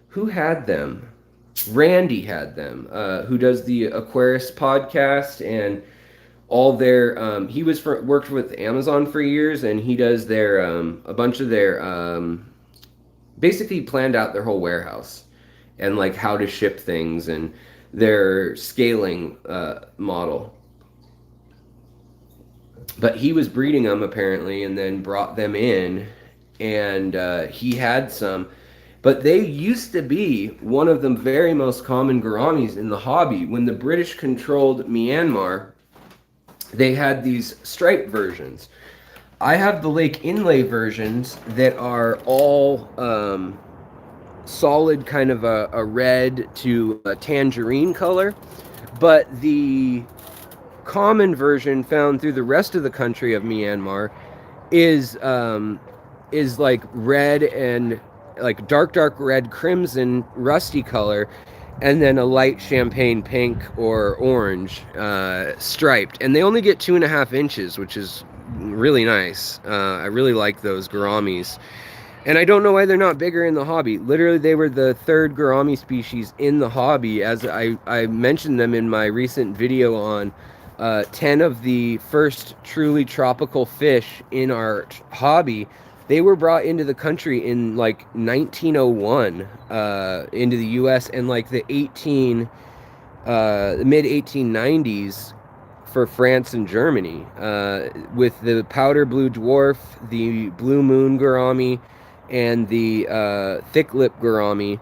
Who had them? Randy had them, who does the Aquarius podcast and all their... he worked with Amazon for years, and he does their... a bunch of their... basically planned out their whole warehouse and like how to ship things and their scaling model. But he was breeding them apparently and then brought them in, and he had some. But they used to be one of the very most common gouramis in the hobby. When the British controlled Myanmar, they had these striped versions. I have the Lake Inlay versions that are all solid kind of a red to a tangerine color. But the common version found through the rest of the country of Myanmar is like red and like dark red, crimson, rusty color, and then a light champagne pink or orange striped. And they only get 2.5 inches, which is really nice. I really like those gouramis. And I don't know why they're not bigger in the hobby. Literally, they were the 3rd gourami species in the hobby, as I mentioned them in my recent video on 10 of the first truly tropical fish in our hobby. They were brought into the country in like 1901 into the U.S. and like the mid 1890s for France and Germany, with the powder blue dwarf, the blue moon gourami, and the thick lip gourami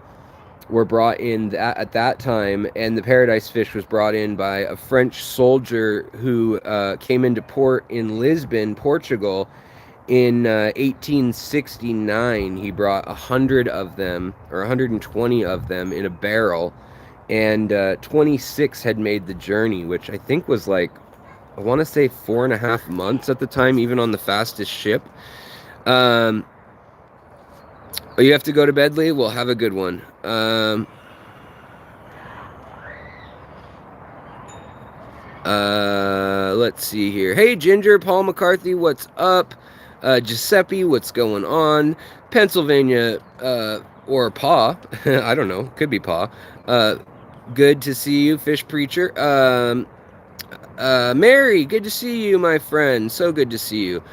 were brought in at that time, and the paradise fish was brought in by a French soldier who came into port in Lisbon, Portugal, in 1869. He brought 100 of them, or 120 of them, in a barrel, and 26 had made the journey, which I think was like, I want to say 4.5 months at the time, even on the fastest ship. Oh, you have to go to bed, Lee? Well, have a good one. Let's see here. Hey, Ginger, Paul McCarthy, what's up? Giuseppe, what's going on? Pennsylvania, or Pa. I don't know. Could be Pa. Good to see you, Fish Preacher. Mary, good to see you, my friend. So good to see you.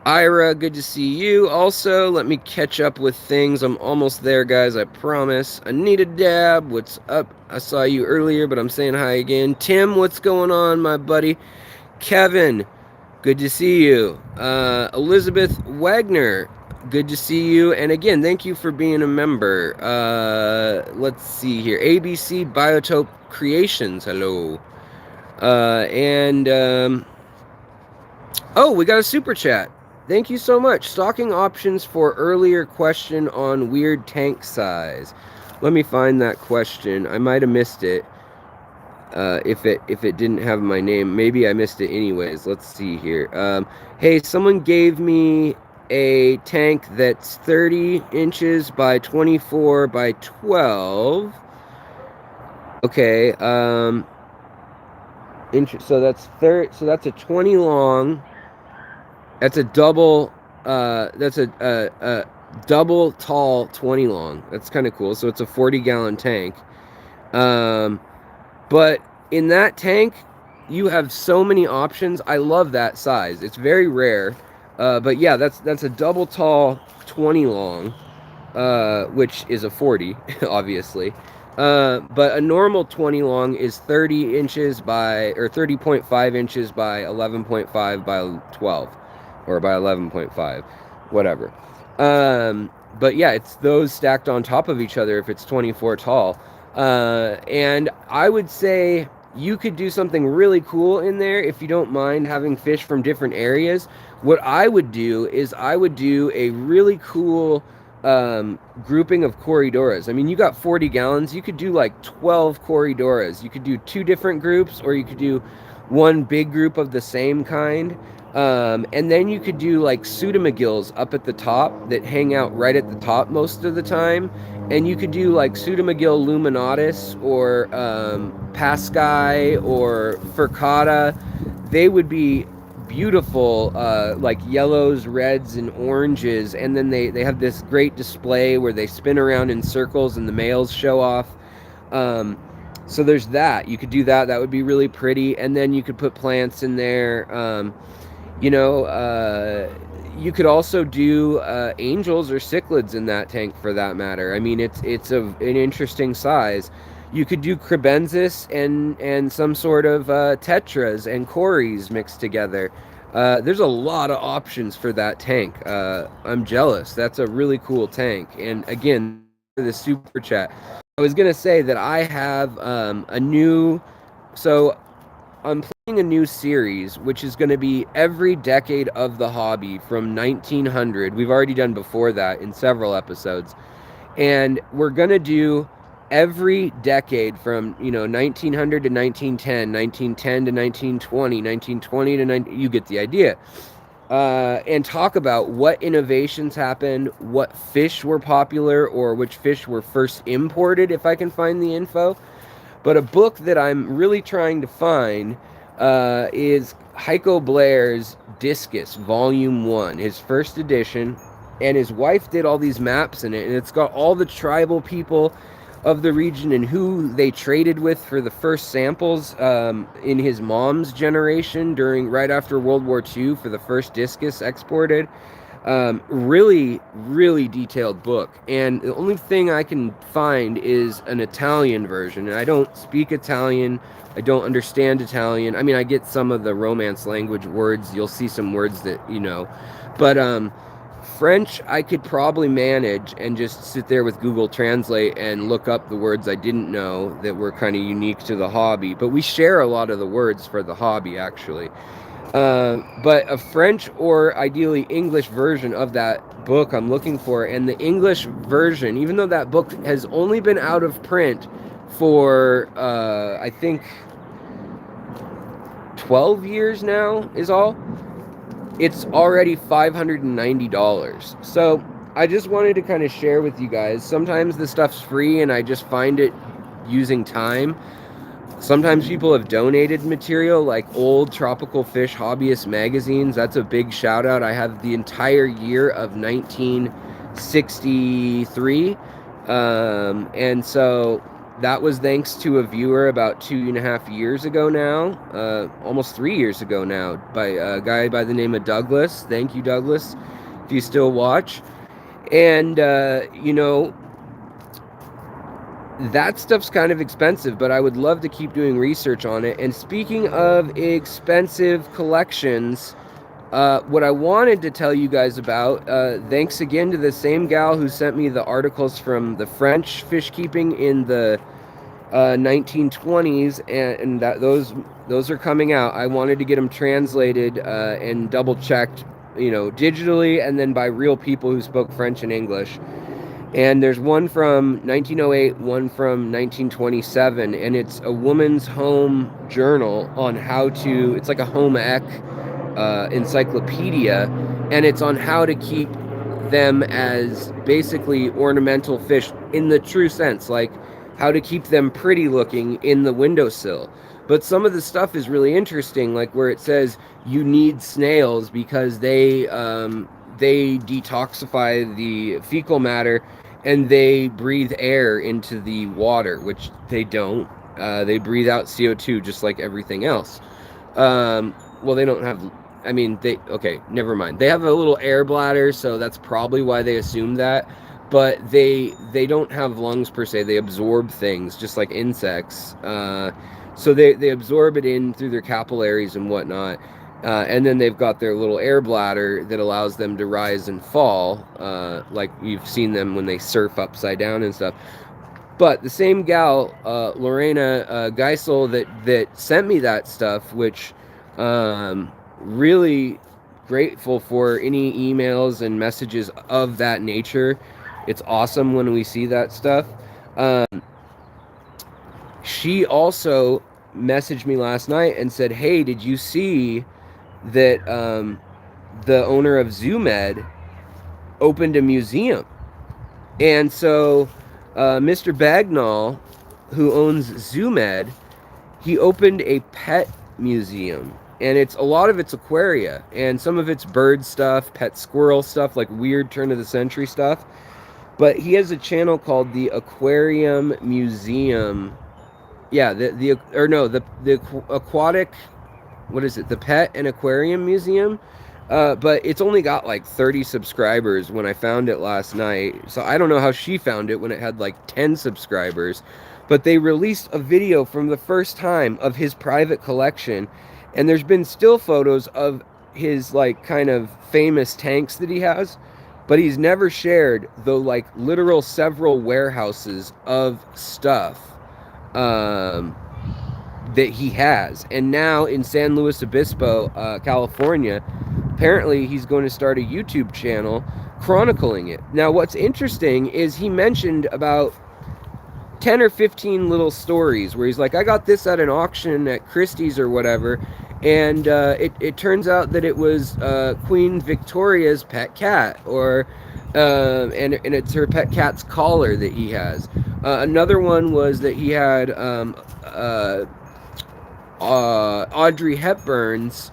Ira, good to see you. Also, let me catch up with things. I'm almost there, guys, I promise. Anita Dab, what's up? I saw you earlier, but I'm saying hi again. Tim, what's going on, my buddy? Kevin, good to see you. Elizabeth Wagner, good to see you. And again, thank you for being a member. Let's see here. ABC Biotope Creations, hello. Oh, we got a super chat. Thank you so much. Stocking options for earlier question on weird tank size. Let me find that question. I might have missed it. If it didn't have my name, maybe I missed it anyways. Let's see here. Hey, someone gave me a tank that's 30 inches by 24 by 12. Okay. So that's so that's a 20 long. That's a double. That's a double tall 20 long. That's kind of cool. So it's a 40-gallon tank. But in that tank, you have so many options. I love that size. It's very rare. But yeah, that's a double tall 20 long, which is a 40, obviously. But a normal 20 long is 30 inches by, or 30.5 inches by 11.5 by 12. Or by 11.5, whatever. But yeah, it's those stacked on top of each other if it's 24 tall. And I would say you could do something really cool in there if you don't mind having fish from different areas. What I would do is I would do a really cool grouping of Corydoras. I mean, you got 40 gallons, you could do like 12 Corydoras. You could do 2 different groups, or you could do one big group of the same kind. And then you could do like pseudomagills up at the top that hang out right at the top most of the time. And you could do like pseudomagill luminatus or pascae or furcata. They would be beautiful, like yellows, reds, and oranges. And then they have this great display where they spin around in circles and the males show off. So there's that. You could do that. That would be really pretty. And then you could put plants in there. You could also do angels or cichlids in that tank for that matter. I mean, it's an interesting size. You could do crebensis and some sort of tetras and cories mixed together. There's a lot of options for that tank. I'm jealous. That's a really cool tank. And again, for the super chat, I was gonna say that I have a new. So I'm playing a new series, which is going to be every decade of the hobby from 1900. We've already done before that in several episodes. And we're going to do every decade from, 1900 to 1910, 1910 to 1920, 1920 to 90. You get the idea. And talk about what innovations happened, what fish were popular, or which fish were first imported, if I can find the info. But a book that I'm really trying to find is Heiko Blair's Discus, Volume 1, his first edition. And his wife did all these maps in it. And it's got all the tribal people of the region and who they traded with for the first samples in his mom's generation right after World War II for the first discus exported. Really, really detailed book. And the only thing I can find is an Italian version. And I don't speak Italian. I don't understand Italian. I mean, I get some of the Romance language words. You'll see some words that, But French, I could probably manage and just sit there with Google Translate and look up the words I didn't know that were kind of unique to the hobby. But we share a lot of the words for the hobby, actually. But a French or ideally English version of that book I'm looking for. And the English version, even though that book has only been out of print for, I think, 12 years now is all, it's already $590. So I just wanted to kind of share with you guys. Sometimes the stuff's free and I just find it using time. Sometimes people have donated material, like old tropical fish hobbyist magazines. That's a big shout out. I have the entire year of 1963. And so that was thanks to a viewer about 2.5 years ago now, almost 3 years ago now, by a guy by the name of Douglas. Thank you, Douglas, if you still watch. And, you know, that stuff's kind of expensive, but I would love to keep doing research on it. And speaking of expensive collections, what I wanted to tell you guys about, thanks again to the same gal who sent me the articles from the French fish keeping in the 1920s, and that those are coming out. I wanted to get them translated and double checked, you know, digitally, and then by real people who spoke French and English. And there's one from 1908, one from 1927, and it's a woman's home journal on how to, it's like a home ec encyclopedia, and it's on how to keep them as basically ornamental fish in the true sense, like how to keep them pretty looking in the windowsill. But some of the stuff is really interesting, like where it says you need snails because they detoxify the fecal matter and they breathe air into the water, which they don't. They breathe out CO2 just like everything else. Well, they don't have, I mean, okay, never mind. They have a little air bladder, so that's probably why they assume that. But they don't have lungs per se. They absorb things just like insects. So they absorb it in through their capillaries and whatnot. And then they've got their little air bladder that allows them to rise and fall, like you've seen them when they surf upside down and stuff. But the same gal, Lorena Geisel, that sent me that stuff, which really grateful for any emails and messages of that nature. It's awesome when we see that stuff. She also messaged me last night and said, hey, did you see that the owner of ZooMed opened a museum? And so Mr. Bagnall, who owns ZooMed, he opened a pet museum, and a lot of it's aquaria, and some of it's bird stuff, pet squirrel stuff, like weird turn of the century stuff. But he has a channel called the Aquarium Museum. Yeah, the aquatic, what is it? The Pet and Aquarium Museum. But it's only got like 30 subscribers when I found it last night. So I don't know how she found it when it had like 10 subscribers. But they released a video from the first time of his private collection. And there's been still photos of his like kind of famous tanks that he has. But he's never shared the like literal several warehouses of stuff that he has. And now in San Luis Obispo, California, apparently he's going to start a YouTube channel chronicling it. Now what's interesting is he mentioned about 10 or 15 little stories where he's like, I got this at an auction at Christie's or whatever, and it turns out that it was Queen Victoria's pet cat, or and it's her pet cat's collar that he has. Another one was that he had Audrey Hepburn's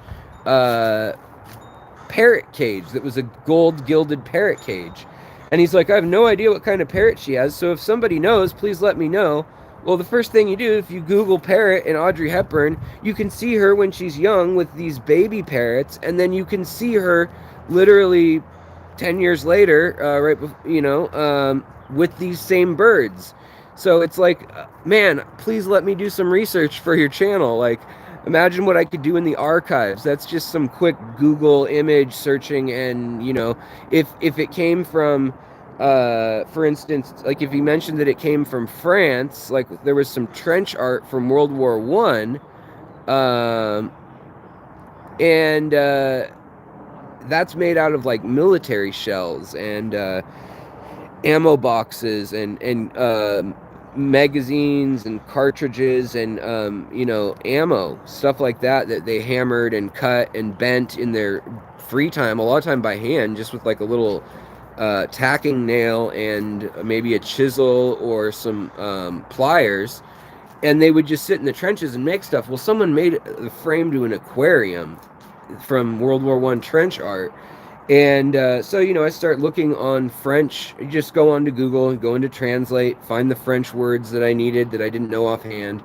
parrot cage that was a gold gilded parrot cage. And he's like, I have no idea what kind of parrot she has, so if somebody knows, please let me know. Well, the first thing you do, if you Google parrot and Audrey Hepburn, you can see her when she's young with these baby parrots, and then you can see her literally 10 years later, with these same birds. So it's like, man, please let me do some research for your channel. Like, imagine what I could do in the archives. That's just some quick Google image searching, and, you know, if it came from, for instance, like if he mentioned that it came from France, like there was some trench art from World War I, and that's made out of like military shells and ammo boxes and magazines and cartridges and ammo, stuff like that they hammered and cut and bent in their free time, a lot of time by hand, just with like a little tacking nail and maybe a chisel or some pliers, and they would just sit in the trenches and make stuff. Well, someone made a frame to an aquarium from World War I trench art. And so, I start looking on French. You just go onto Google, go into Translate, find the French words that I needed that I didn't know offhand.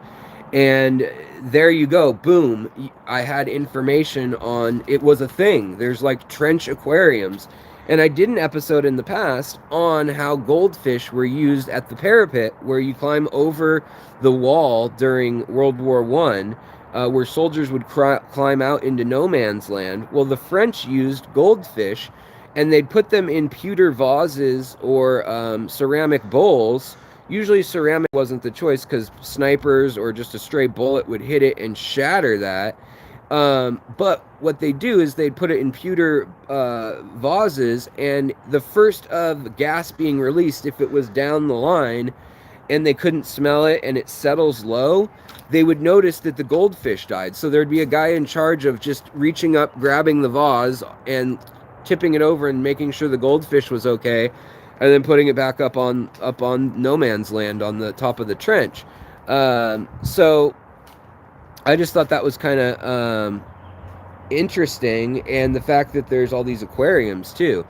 And there you go. Boom. I had information on it was a thing. There's like trench aquariums. And I did an episode in the past on how goldfish were used at the parapet, where you climb over the wall during World War One, where soldiers would climb out into no man's land. Well, the French used goldfish, and they'd put them in pewter vases or ceramic bowls. Usually ceramic wasn't the choice because snipers or just a stray bullet would hit it and shatter that. But what they do is they'd put it in pewter vases, and the first of gas being released, if it was down the line and they couldn't smell it and it settles low, they would notice that the goldfish died. So there'd be a guy in charge of just reaching up, grabbing the vase and tipping it over and making sure the goldfish was okay, and then putting it back up on no man's land on the top of the trench. So I just thought that was kind of interesting, and the fact that there's all these aquariums too.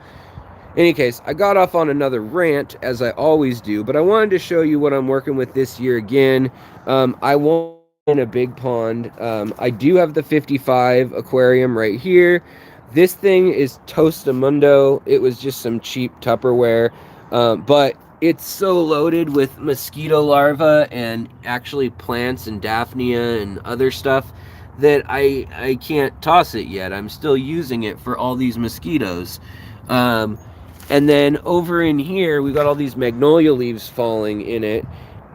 In any case, I got off on another rant, as I always do, but I wanted to show you what I'm working with this year again. I won't in a big pond. I do have the 55 aquarium right here. This thing is Tostamundo. It was just some cheap Tupperware, but it's so loaded with mosquito larvae and actually plants and Daphnia and other stuff that I can't toss it yet. I'm still using it for all these mosquitoes. And then over in here, we got all these magnolia leaves falling in it.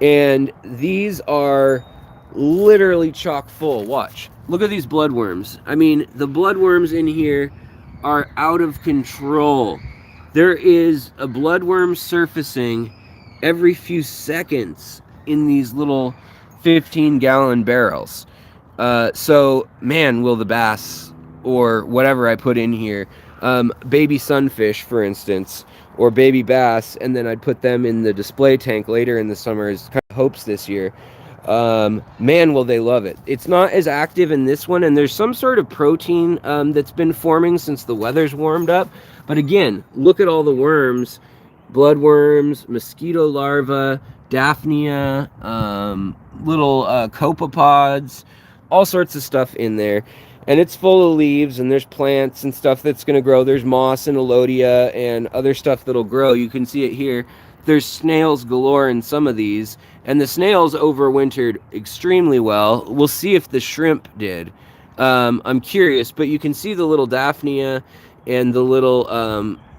And these are literally chock full. Watch. Look at these bloodworms. I mean, the bloodworms in here are out of control. There is a bloodworm surfacing every few seconds in these little 15-gallon barrels. So, man, will the bass or whatever I put in here, baby sunfish, for instance, or baby bass, and then I'd put them in the display tank later in the summer as kind of hopes this year. Man, will they love it. It's not as active in this one, and there's some sort of protein that's been forming since the weather's warmed up. But again, look at all the worms, bloodworms, mosquito larvae, Daphnia, little copepods, all sorts of stuff in there. And it's full of leaves, and there's plants and stuff that's going to grow. There's moss and elodea and other stuff that'll grow. You can see it here. There's snails galore in some of these, and the snails overwintered extremely well. We'll see if the shrimp did. I'm curious, but you can see the little Daphnia and the little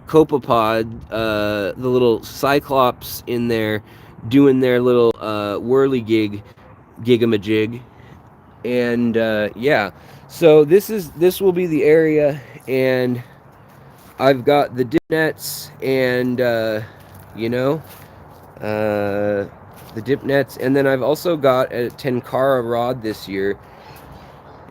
copepod, the little cyclops in there doing their little whirly gigamajig. And yeah, so this will be the area, and I've got the dip nets and the dip nets, and then I've also got a Tenkara rod this year.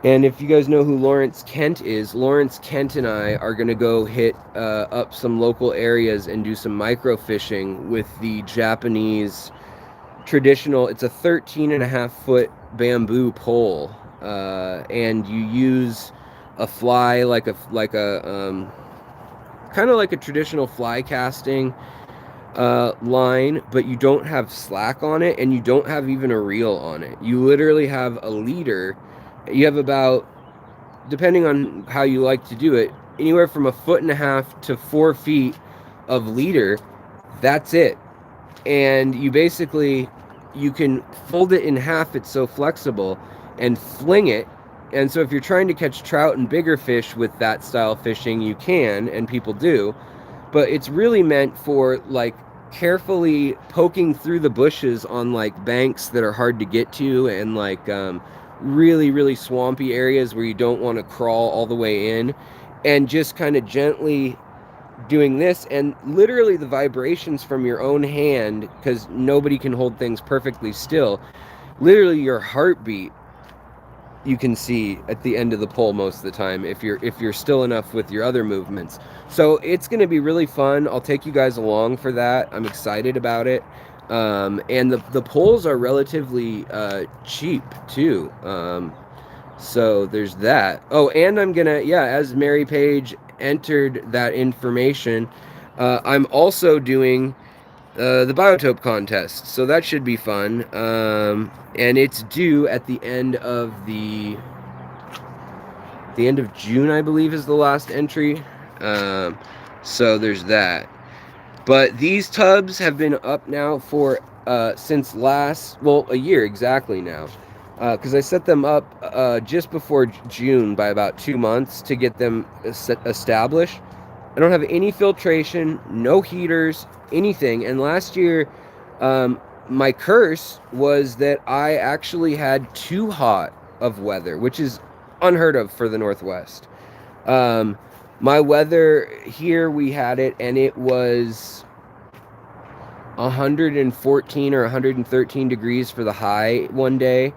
And if you guys know who Lawrence Kent is, Lawrence Kent and I are going to go hit up some local areas and do some microfishing with the Japanese traditional, it's a 13.5-foot bamboo pole, and you use a fly like a kind of like a traditional fly casting line, but you don't have slack on it, and you don't have even a reel on it. You literally have a leader. You have about, depending on how you like to do it, anywhere from 1.5 to 4 feet of leader. That's it. And you basically, you can fold it in half, it's so flexible, and fling it. And so if you're trying to catch trout and bigger fish with that style fishing, you can, and people do. But it's really meant for like carefully poking through the bushes on like banks that are hard to get to, and like really, really swampy areas where you don't want to crawl all the way in, and just kind of gently doing this, and literally the vibrations from your own hand, because nobody can hold things perfectly still, literally your heartbeat you can see at the end of the pole most of the time if you're still enough with your other movements. So it's going to be really fun. I'll take you guys along for that. I'm excited about it. And the poles are relatively cheap too. So there's that. Oh, and I'm gonna, yeah, as Mary Page entered that information, I'm also doing the biotope contest, so that should be fun. And it's due at the end of June, I believe, is the last entry. So there's that. But these tubs have been up now for since a year exactly now. Because I set them up just before June by about 2 months to get them established. I don't have any filtration, no heaters, anything. And last year, my curse was that I actually had too hot of weather, which is unheard of for the Northwest. My weather here, we had it, and it was 114 or 113 degrees for the high one day,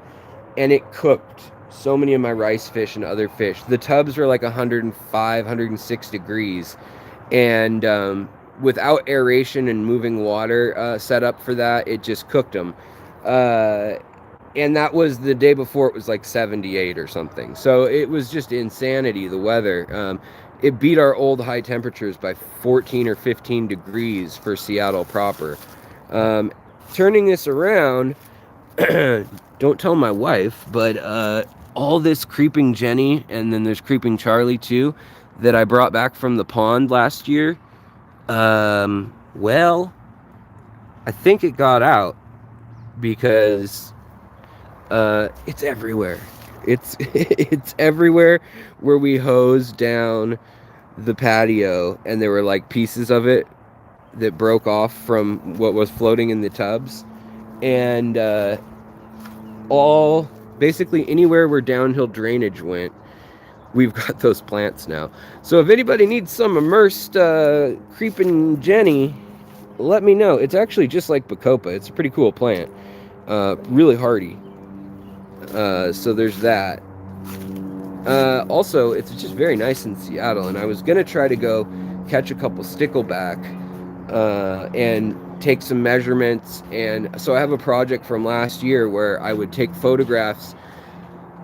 and it cooked so many of my rice fish and other fish. The tubs were like 105, 106 degrees, and without aeration and moving water set up for that, it just cooked them. And that was the day before. It was like 78 or something. So it was just insanity, the weather. It beat our old high temperatures by 14 or 15 degrees for Seattle proper. Turning this around, don't tell my wife, but all this Creeping Jenny, and then there's Creeping Charlie too, that I brought back from the pond last year. Well, I think it got out because it's everywhere. It's everywhere where we hosed down the patio, and there were like pieces of it that broke off from what was floating in the tubs, and all basically anywhere where downhill drainage went, we've got those plants now. So if anybody needs some immersed Creeping Jenny, let me know. It's actually just like Bacopa. It's a pretty cool plant, really hardy. So there's that. Also, it's just very nice in Seattle, and I was gonna try to go catch a couple stickleback and take some measurements. And so I have a project from last year where I would take photographs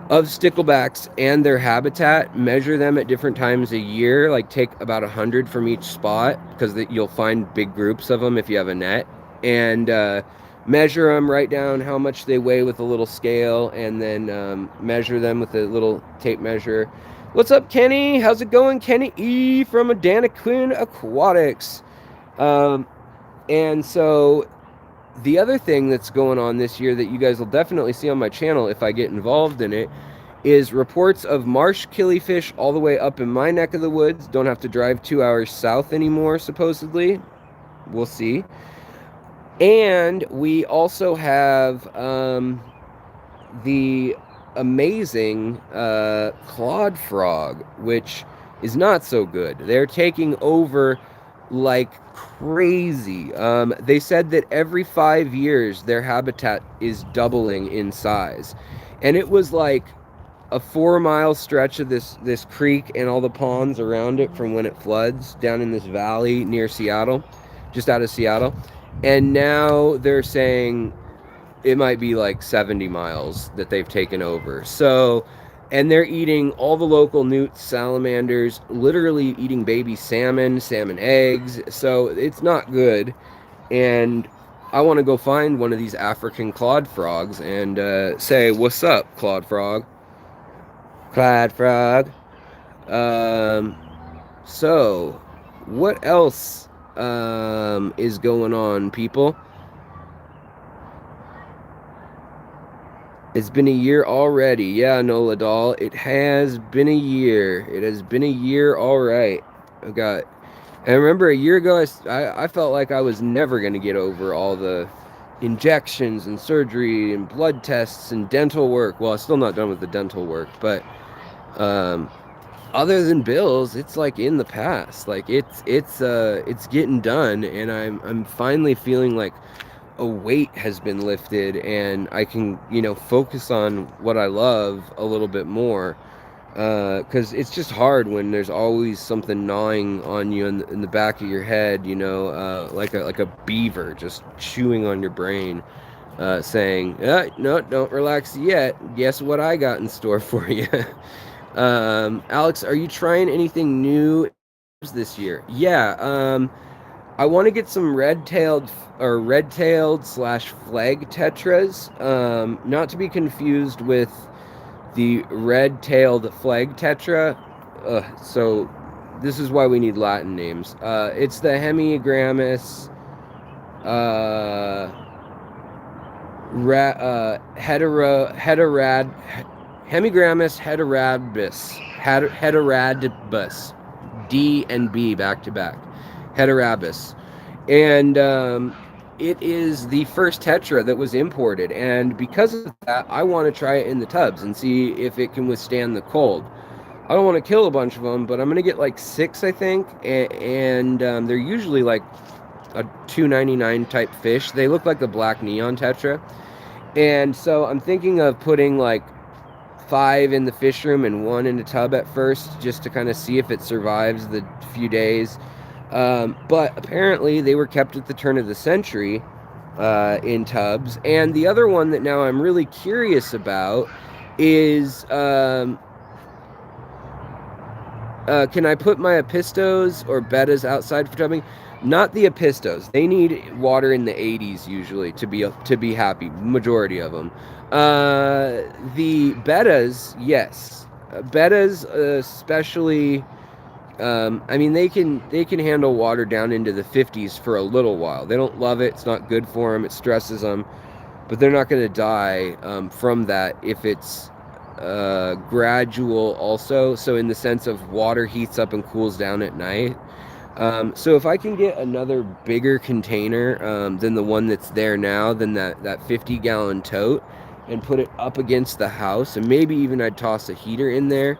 of sticklebacks and their habitat, measure them at different times a year, like take about 100 from each spot, because you'll find big groups of them if you have a net, and measure them, write down how much they weigh with a little scale, and then measure them with a little tape measure. What's up, Kenny? How's it going? Kenny E from Adanaquin Aquatics. And so the other thing that's going on this year that you guys will definitely see on my channel if I get involved in it is reports of marsh killifish all the way up in my neck of the woods. Don't have to drive 2 hours south anymore, supposedly. We'll see. And we also have the amazing clawed frog, which is not so good. They're taking over like crazy. They said that every 5 years their habitat is doubling in size, and it was like a 4-mile stretch of this creek and all the ponds around it from when it floods down in this valley near Seattle, just out of Seattle. And now they're saying it might be like 70 miles that they've taken over. So, and they're eating all the local newts, salamanders, literally eating baby salmon eggs. So it's not good. And I want to go find one of these African clawed frogs and say, "What's up, clawed frog?" Clawed frog. So, what else is going on, people? It's been a year already. Yeah, Nola Doll. It has been a year. It has been a year, all right. I remember a year ago, I felt like I was never going to get over all the injections and surgery and blood tests and dental work. Well, I'm still not done with the dental work, but other than bills, it's like in the past. Like it's getting done, and I'm finally feeling like a weight has been lifted, and I can, focus on what I love a little bit more. Because it's just hard when there's always something gnawing on you in the back of your head, like a beaver just chewing on your brain, saying, "No, don't relax yet. Guess what I got in store for you." Alex, are you trying anything new this year? Yeah. I want to get some red-tailed slash flag tetras. Not to be confused with the red-tailed flag tetra. So this is why we need Latin names. It's the Hemigrammus Hemigrammus heteradibus, D and B back to back, heterabus, and it is the first tetra that was imported, and because of that, I want to try it in the tubs and see if it can withstand the cold. I don't want to kill a bunch of them, but I'm gonna get like 6, I think, and they're usually like a $2.99 type fish. They look like the black neon tetra, and so I'm thinking of putting like 5 in the fish room and 1 in the tub at first, just to kind of see if it survives the few days. But apparently they were kept at the turn of the century in tubs. And the other one that now I'm really curious about is can I put my apistos or bettas outside for tubbing? Not the apistos. They need water in the 80s usually to be happy. Majority of them. The bettas, yes. Bettas, especially. I mean, they can handle water down into the 50s for a little while. They don't love it. It's not good for them. It stresses them, but they're not going to die from that if it's gradual also. So in the sense of water heats up and cools down at night. So if I can get another bigger container than the one that's there now, than that 50-gallon tote, and put it up against the house, and maybe even I'd toss a heater in there.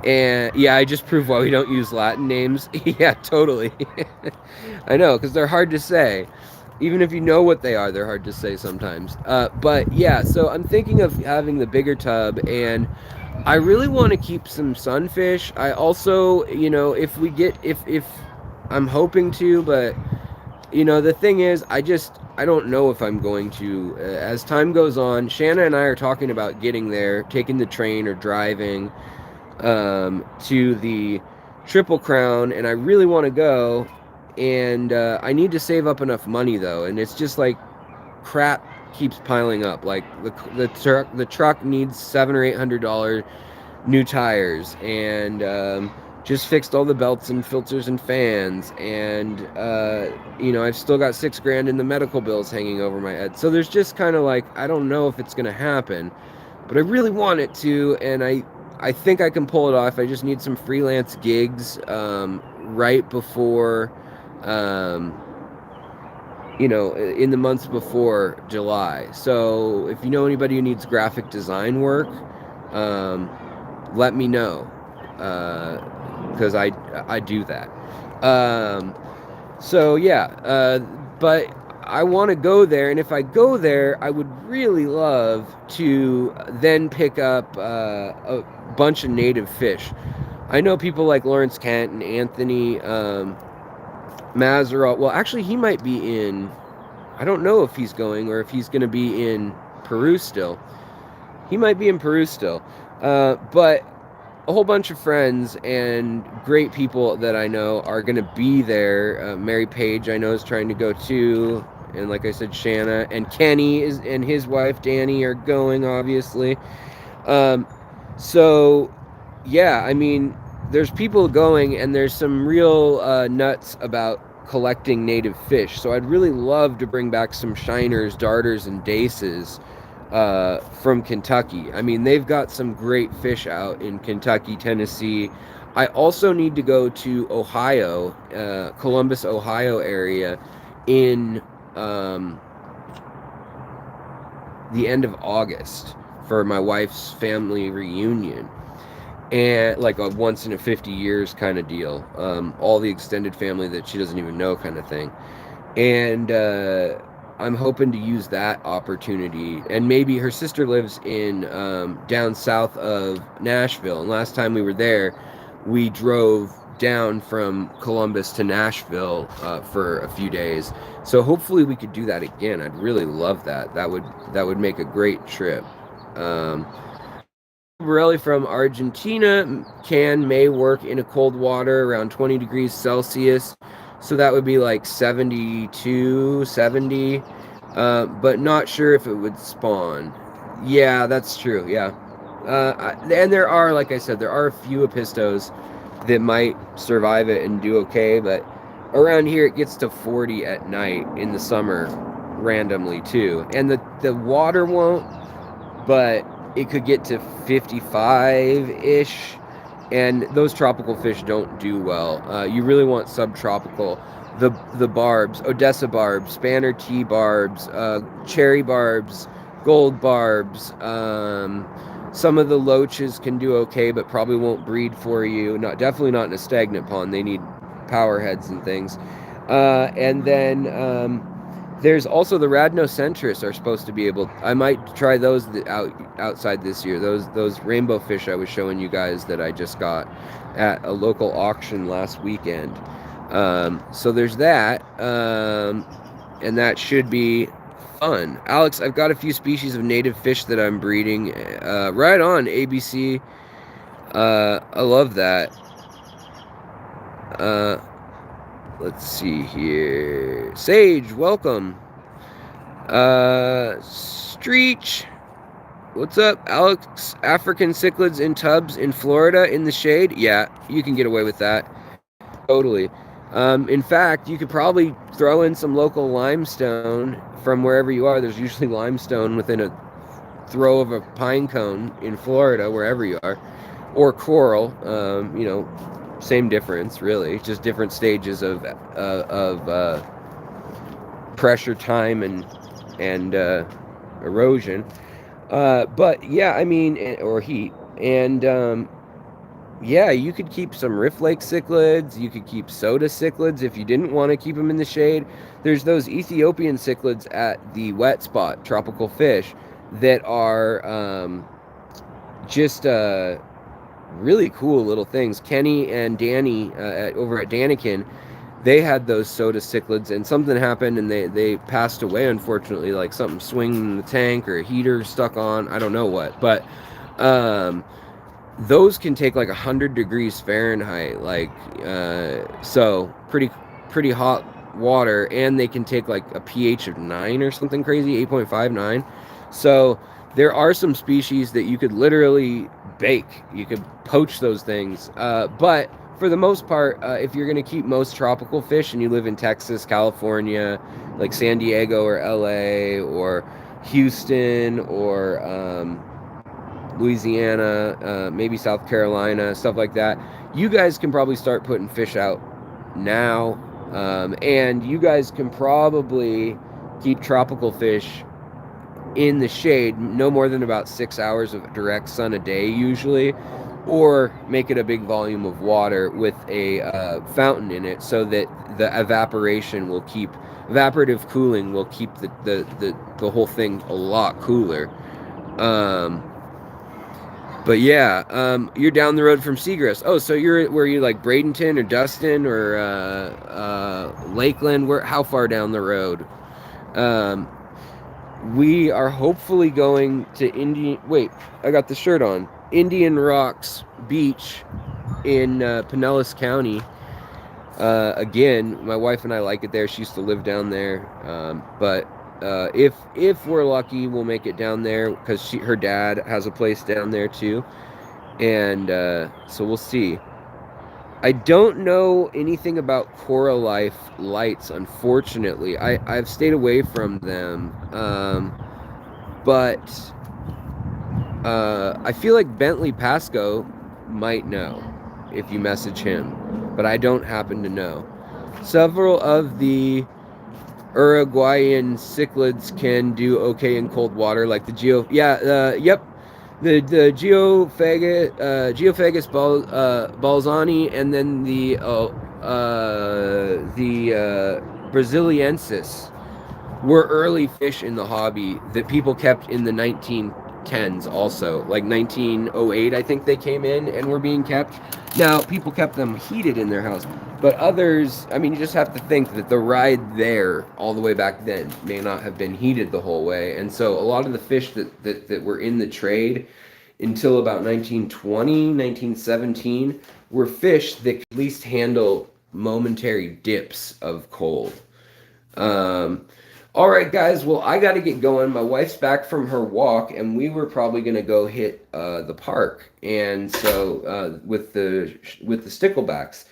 And yeah, I just proved why we don't use Latin names. Yeah, totally. I know, because they're hard to say. Even if you know what they are, they're hard to say sometimes. But yeah, so I'm thinking of having the bigger tub, and I really want to keep some sunfish. I also, if I'm hoping to, but the thing is, I don't know if I'm going to. As time goes on, Shanna and I are talking about getting there, taking the train or driving to the Triple Crown, and I really want to go, and I need to save up enough money though, and it's just like crap keeps piling up. Like the truck needs $700 or $800 new tires, and just fixed all the belts and filters and fans, and I've still got $6,000 in the medical bills hanging over my head. So there's just kind of like, I don't know if it's gonna happen, but I really want it to, and I think I can pull it off. I just need some freelance gigs right before, in the months before July. So if you know anybody who needs graphic design work, let me know, because I do that. So yeah, but I want to go there, and if I go there, I would really love to then pick up a bunch of native fish. I know people like Lawrence Kent and Anthony Mazerow. Well, actually, he might be in. I don't know if he's going or if he's going to be in Peru still. He might be in Peru still, but a whole bunch of friends and great people that I know are going to be there. Mary Page, I know, is trying to go too. And like I said, Shanna and Kenny and his wife, Danny, are going, obviously. So, yeah, I mean, there's people going, and there's some real nuts about collecting native fish. So I'd really love to bring back some shiners, darters, and daces from Kentucky. I mean, they've got some great fish out in Kentucky, Tennessee. I also need to go to Ohio, Columbus, Ohio area in the end of August for my wife's family reunion. and like a once in a 50 years kind of deal. All the extended family that she doesn't even know kind of thing. And I'm hoping to use that opportunity. And maybe her sister lives in down south of Nashville. And last time we were there, we drove down from Columbus to Nashville for a few days. So hopefully we could do that again. I'd really love that. That would make a great trip. Borelli from Argentina may work in a cold water around 20 degrees Celsius. So that would be like 72, 70, but not sure if it would spawn. Yeah, that's true. Yeah. And there are, like I said, there are a few apistos that might survive it and do okay, but around here it gets to 40 at night in the summer randomly too. And the water won't, but it could get to 55-ish, and those tropical fish don't do well. You really want subtropical. The barbs, Odessa barbs, Spanner T barbs, cherry barbs, gold barbs. Some of the loaches can do okay, but probably won't breed for you. Definitely not in a stagnant pond. They need power heads and things. And then there's also the Radnocentris are supposed to be able. I might try those outside this year. Those rainbow fish I was showing you guys that I just got at a local auction last weekend. So there's that, and that should be fun. Alex, I've got a few species of native fish that I'm breeding. Right on, ABC. I love that. Let's see here. Sage, welcome. Streech, what's up? Alex, African cichlids in tubs in Florida in the shade? Yeah, you can get away with that. Totally. In fact, you could probably throw in some local limestone from wherever you are. There's usually limestone within a throw of a pine cone in Florida, wherever you are. Or coral, same difference, really. Just different stages of pressure, time, and erosion. But yeah, I mean, or heat. And yeah, you could keep some Rift Lake cichlids. You could keep soda cichlids if you didn't want to keep them in the shade. There's those Ethiopian cichlids at the wet spot, tropical fish, that are just really cool little things. Kenny and Danny over at Danikin, they had those soda cichlids, and something happened and they passed away, unfortunately, like something swinging in the tank or a heater stuck on, I don't know what. But those can take like 100 degrees Fahrenheit, so pretty hot water, and they can take like a pH of 9 or something crazy, 8.59. So there are some species that you could literally bake. You could poach those things. But for the most part, if you're going to keep most tropical fish and you live in Texas, California, like San Diego or LA or Houston or Louisiana, maybe South Carolina, stuff like that, you guys can probably start putting fish out now. And you guys can probably keep tropical fish in the shade no more than about 6 hours of direct sun a day usually, or make it a big volume of water with a fountain in it, so that the evaporative cooling will keep the whole thing a lot cooler. But yeah, you're down the road from Seagrass. Oh, so were you like Bradenton or Dustin or Lakeland? How far down the road? We are hopefully going to I got the shirt on. Indian Rocks Beach in Pinellas County. Again, my wife and I like it there. She used to live down there. But if we're lucky, we'll make it down there, because her dad has a place down there too. And so we'll see. I don't know anything about Coral Life lights, unfortunately. I've stayed away from them. But I feel like Bentley Pasco might know if you message him, but I don't happen to know. Several of the Uruguayan cichlids can do okay in cold water, like the yep. the Geophagus balzani, and then the Braziliensis were early fish in the hobby that people kept in the 1910s also. Like 1908, I think they came in and were being kept. Now, people kept them heated in their house, but others, I mean, you just have to think that the ride there all the way back then may not have been heated the whole way. And so a lot of the fish that were in the trade until about 1920, 1917 were fish that could at least handle momentary dips of cold. All right, guys. Well, I got to get going. My wife's back from her walk, and we were probably going to go hit the park. And so with the Sticklebacks,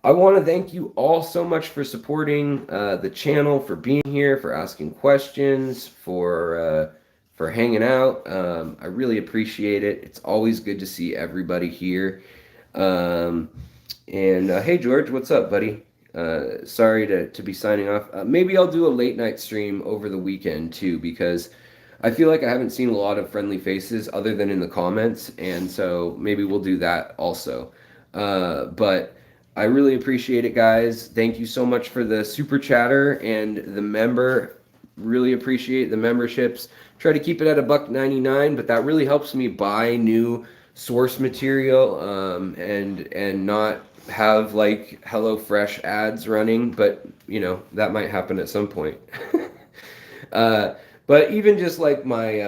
I want to thank you all so much for supporting the channel, for being here, for asking questions, for hanging out. I really appreciate it. It's always good to see everybody here. And hey, George, what's up, buddy? Sorry to be signing off. Maybe I'll do a late night stream over the weekend too, because I feel like I haven't seen a lot of friendly faces other than in the comments, and so maybe we'll do that also. But I really appreciate it, guys. Thank you so much for the super chatter and the member. Really appreciate the memberships. Try to keep it at $1.99, but that really helps me buy new source material and not have like HelloFresh ads running, but you know that might happen at some point. But even just like my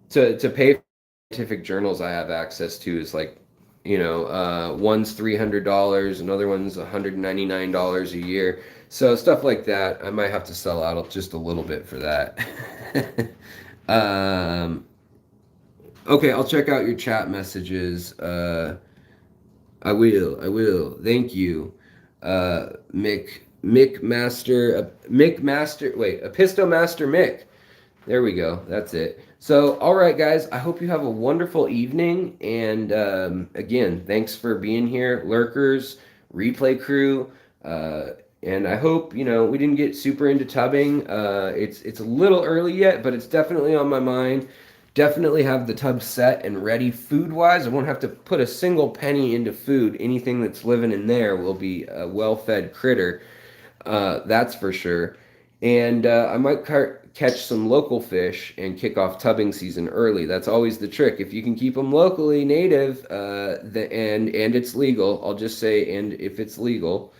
to pay for scientific journals I have access to is like, you know, one's $300, another one's $199 a year. So stuff like that, I might have to sell out just a little bit for that. Okay, I'll check out your chat messages. I will. Thank you. Mick Master, Apisto Master Mick. There we go. That's it. So, all right, guys, I hope you have a wonderful evening. And again, thanks for being here, lurkers, replay crew. And I hope, you know, we didn't get super into tubbing. It's a little early yet, but it's definitely on my mind. Definitely have the tub set and ready food-wise. I won't have to put a single penny into food. Anything that's living in there will be a well-fed critter. That's for sure. And I might catch some local fish and kick off tubbing season early. That's always the trick. If you can keep them locally native, and it's legal, I'll just say, and if it's legal,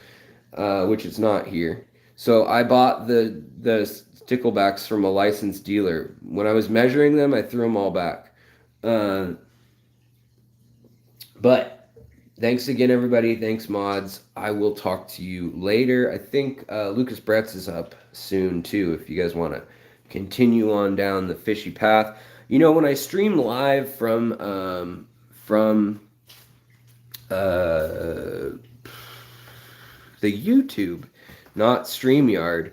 which it's not here. So I bought the Sticklebacks from a licensed dealer. When I was measuring them, I threw them all back. But thanks again, everybody. Thanks, mods. I will talk to you later. I think Lucas Bretz is up soon, too, if you guys want to continue on down the fishy path. You know, when I stream live from the YouTube, not StreamYard,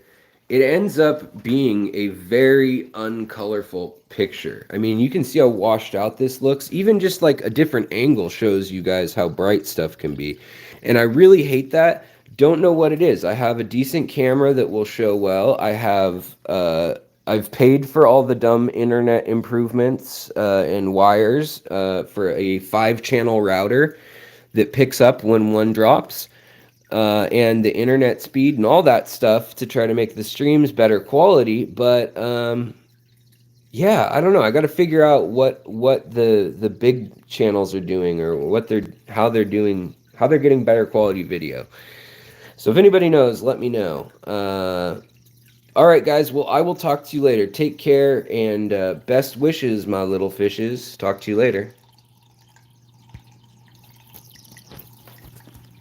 it ends up being a very uncolorful picture. I mean, you can see how washed out this looks. Even just like a different angle shows you guys how bright stuff can be. And I really hate that. Don't know what it is. I have a decent camera that will show well. I've paid for all the dumb internet improvements and wires for a 5-channel router that picks up when one drops. And the internet speed and all that stuff to try to make the streams better quality. But yeah, I don't know. I got to figure out what the big channels are doing, or how they're getting better quality video. So if anybody knows, let me know. All right, guys. Well, I will talk to you later. Take care and best wishes, my little fishes. Talk to you later.